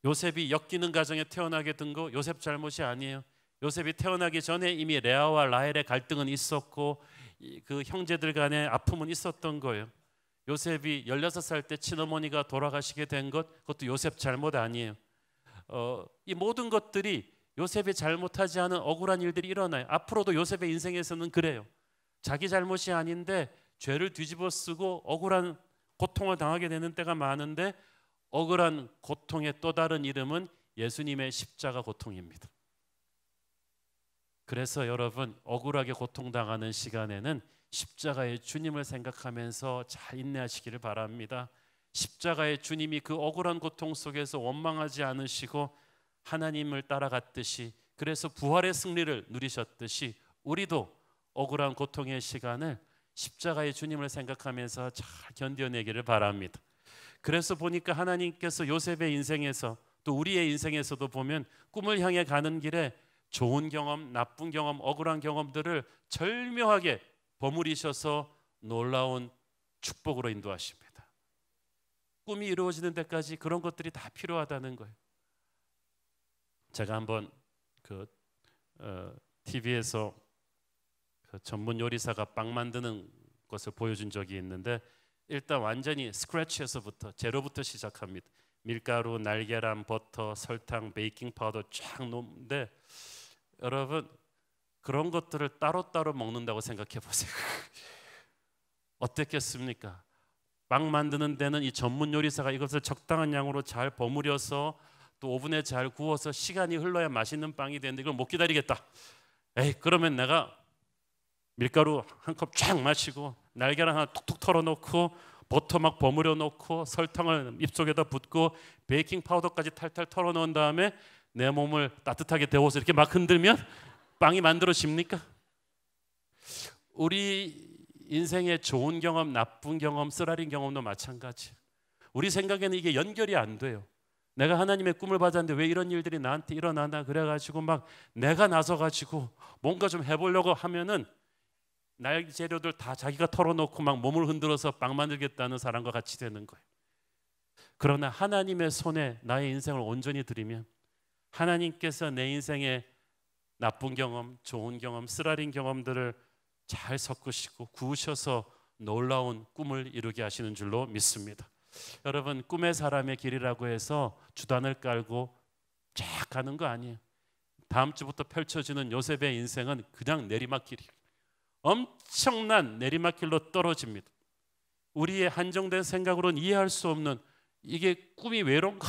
요셉이 엮이는 가정에 태어나게 된 거 요셉 잘못이 아니에요. 요셉이 태어나기 전에 이미 레아와 라헬의 갈등은 있었고 그 형제들 간의 아픔은 있었던 거예요. 요셉이 16살 때 친어머니가 돌아가시게 된 것, 그것도 요셉 잘못 아니에요. 이 모든 것들이 요셉이 잘못하지 않은 억울한 일들이 일어나요. 앞으로도 요셉의 인생에서는 그래요. 자기 잘못이 아닌데 죄를 뒤집어 쓰고 억울한 고통을 당하게 되는 때가 많은데 억울한 고통의 또 다른 이름은 예수님의 십자가 고통입니다. 그래서 여러분 억울하게 고통당하는 시간에는 십자가의 주님을 생각하면서 잘 인내하시기를 바랍니다. 십자가의 주님이 그 억울한 고통 속에서 원망하지 않으시고 하나님을 따라갔듯이 그래서 부활의 승리를 누리셨듯이 우리도 억울한 고통의 시간을 십자가의 주님을 생각하면서 잘 견뎌내기를 바랍니다. 그래서 보니까 하나님께서 요셉의 인생에서 또 우리의 인생에서도 보면 꿈을 향해 가는 길에 좋은 경험, 나쁜 경험, 억울한 경험들을 절묘하게 버무리셔서 놀라운 축복으로 인도하십니다. 꿈이 이루어지는 데까지 그런 것들이 다 필요하다는 거예요. 제가 한번 TV에서 전문 요리사가 빵 만드는 것을 보여준 적이 있는데 일단 완전히 스크래치에서부터 제로부터 시작합니다. 밀가루, 날계란, 버터, 설탕, 베이킹 파우더 쫙 놓는데 여러분 그런 것들을 따로따로 먹는다고 생각해 보세요. 어땠겠습니까? 빵 만드는 데는 이 전문 요리사가 이것을 적당한 양으로 잘 버무려서 또 오븐에 잘 구워서 시간이 흘러야 맛있는 빵이 되는데 이걸 못 기다리겠다. 에이, 그러면 내가 밀가루 한 컵 쫙 마시고 날계란 하나 툭툭 털어놓고 버터 막 버무려 놓고 설탕을 입속에다 붓고 베이킹 파우더까지 탈탈 털어놓은 다음에 내 몸을 따뜻하게 데워서 이렇게 막 흔들면 빵이 만들어집니까? 우리 인생의 좋은 경험, 나쁜 경험, 쓰라린 경험도 마찬가지. 우리 생각에는 이게 연결이 안 돼요. 내가 하나님의 꿈을 받았는데 왜 이런 일들이 나한테 일어나나 그래가지고 막 내가 나서가지고 뭔가 좀 해보려고 하면은 날 재료들 다 자기가 털어놓고 막 몸을 흔들어서 빵 만들겠다는 사람과 같이 되는 거예요. 그러나 하나님의 손에 나의 인생을 온전히 드리면 하나님께서 내 인생의 나쁜 경험, 좋은 경험, 쓰라린 경험들을 잘 섞으시고 구우셔서 놀라운 꿈을 이루게 하시는 줄로 믿습니다. 여러분, 꿈의 사람의 길이라고 해서 주단을 깔고 쫙 가는 거 아니에요. 다음 주부터 펼쳐지는 요셉의 인생은 그냥 내리막길이에요. 엄청난 내리막길로 떨어집니다. 우리의 한정된 생각으로는 이해할 수 없는, 이게 꿈이 왜 이런가,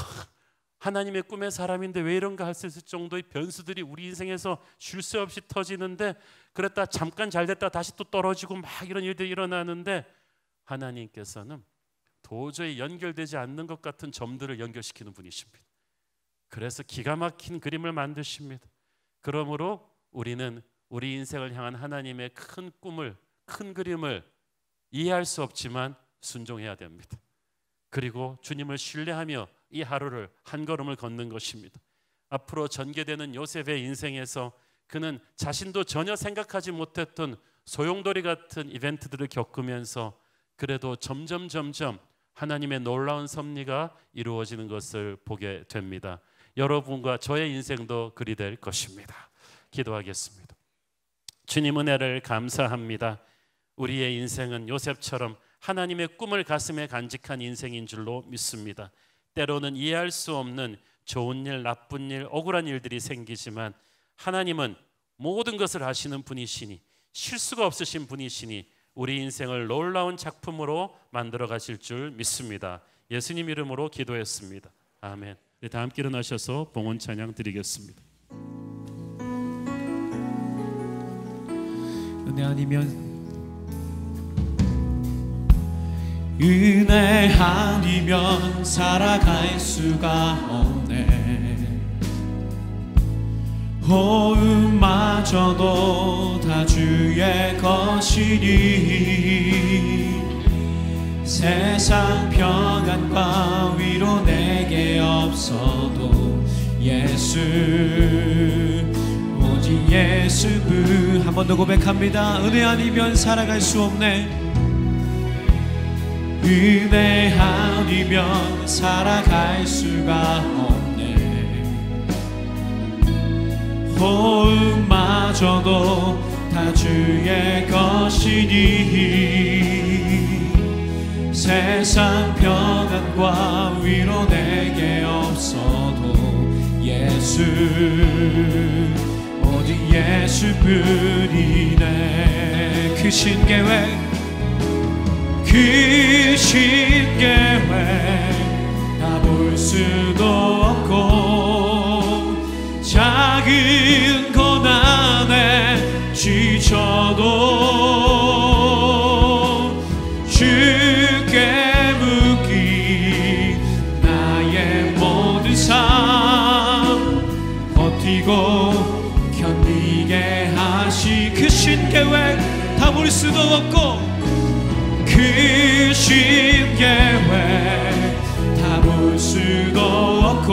하나님의 꿈의 사람인데 왜 이런가 할 수 있을 정도의 변수들이 우리 인생에서 쉴 새 없이 터지는데, 그랬다 잠깐 잘 됐다 다시 또 떨어지고 막 이런 일들이 일어나는데, 하나님께서는 도저히 연결되지 않는 것 같은 점들을 연결시키는 분이십니다. 그래서 기가 막힌 그림을 만드십니다. 그러므로 우리는 우리 인생을 향한 하나님의 큰 꿈을, 큰 그림을 이해할 수 없지만 순종해야 됩니다. 그리고 주님을 신뢰하며 이 하루를 한 걸음을 걷는 것입니다. 앞으로 전개되는 요셉의 인생에서 그는 자신도 전혀 생각하지 못했던 소용돌이 같은 이벤트들을 겪으면서 그래도 점점 하나님의 놀라운 섭리가 이루어지는 것을 보게 됩니다. 여러분과 저의 인생도 그리 될 것입니다. 기도하겠습니다. 주님, 은혜를 감사합니다. 우리의 인생은 요셉처럼 하나님의 꿈을 가슴에 간직한 인생인 줄로 믿습니다. 때로는 이해할 수 없는 좋은 일, 나쁜 일, 억울한 일들이 생기지만 하나님은 모든 것을 아시는 분이시니, 실수가 없으신 분이시니 우리 인생을 놀라운 작품으로 만들어 가실 줄 믿습니다. 예수님 이름으로 기도했습니다. 아멘. 다 함께 일어나셔서 봉헌 찬양 드리겠습니다. 은혜 아니면 은혜 아니면 살아갈 수가 없네. 호흡마저도 다 주의 것이니 세상 평안과 위로 내게 없어도 예수, 오직 예수뿐. 한 번 더 고백합니다. 은혜 아니면 살아갈 수 없네. 은혜 아니면 살아갈 수가 없네. 호흡마저도 다 주의 것이니 세상 평안과 위로 내게 없어도 예수, 오직 예수뿐이네. 크신 계획, 크신 계획 다 볼 수도 없고 작은 고난에 지쳐도 주께 묻기 나의 모든 삶 버티고 견디게 하시. 크신 계획 다 볼 수도 없고 크신 계획 다 볼 수도 없고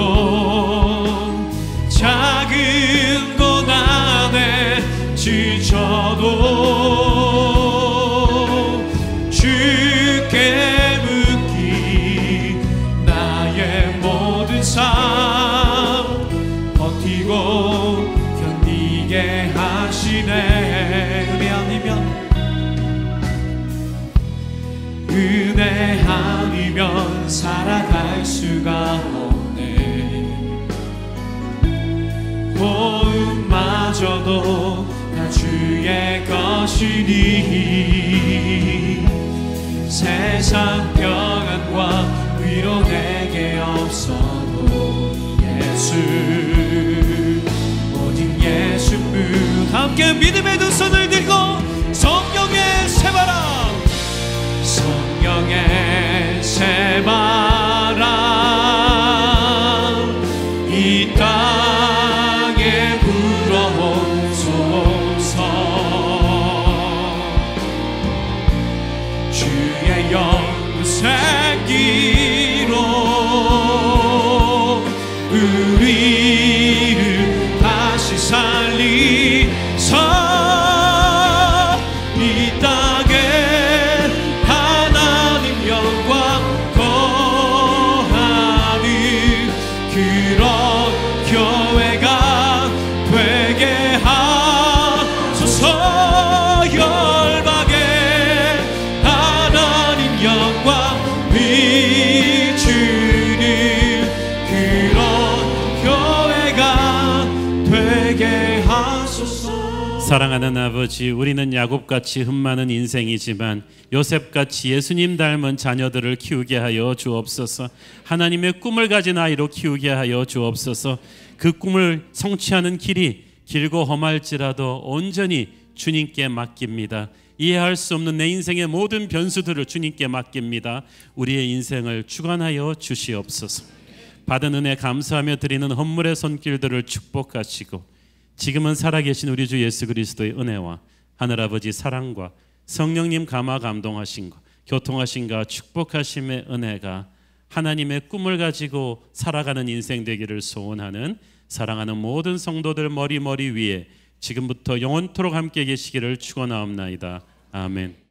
작은 고난에 지쳐도 주께 묻기 나의 모든 삶 버티고 견디게 하시네. 은혜 아니면 은혜 아니면 살아갈 수가 없네. 호흡마저도 다 것이니 세상 평안과 위로 내게 없어도 예수 오직 예수뿐. 함께 믿음의 두 손을 들고 성령의 새바람 성령의 새바람 이 땅에 불어오소서. 주의 영생기로 우리를 다시 살리사 이 땅에 하나님 영광 거하는 그런 교회가 되게 하소서. 열방에 하나님 영광 비추는 그런 교회가 되게 하소서. 사랑하는 아버지, 우리는 야곱같이 흠많은 인생이지만 요셉같이 예수님 닮은 자녀들을 키우게 하여 주옵소서. 하나님의 꿈을 가진 아이로 키우게 하여 주옵소서. 그 꿈을 성취하는 길이 길고 험할지라도 온전히 주님께 맡깁니다. 이해할 수 없는 내 인생의 모든 변수들을 주님께 맡깁니다. 우리의 인생을 주관하여 주시옵소서. 받은 은혜 감사하며 드리는 헌물의 손길들을 축복하시고 지금은 살아계신 우리 주 예수 그리스도의 은혜와 하늘아버지 사랑과 성령님 감화 감동하신 것, 교통하신가 축복하심의 은혜가 하나님의 꿈을 가지고 살아가는 인생 되기를 소원하는 사랑하는 모든 성도들 머리 위에 지금부터 영원토록 함께 계시기를 축원하옵나이다. 아멘.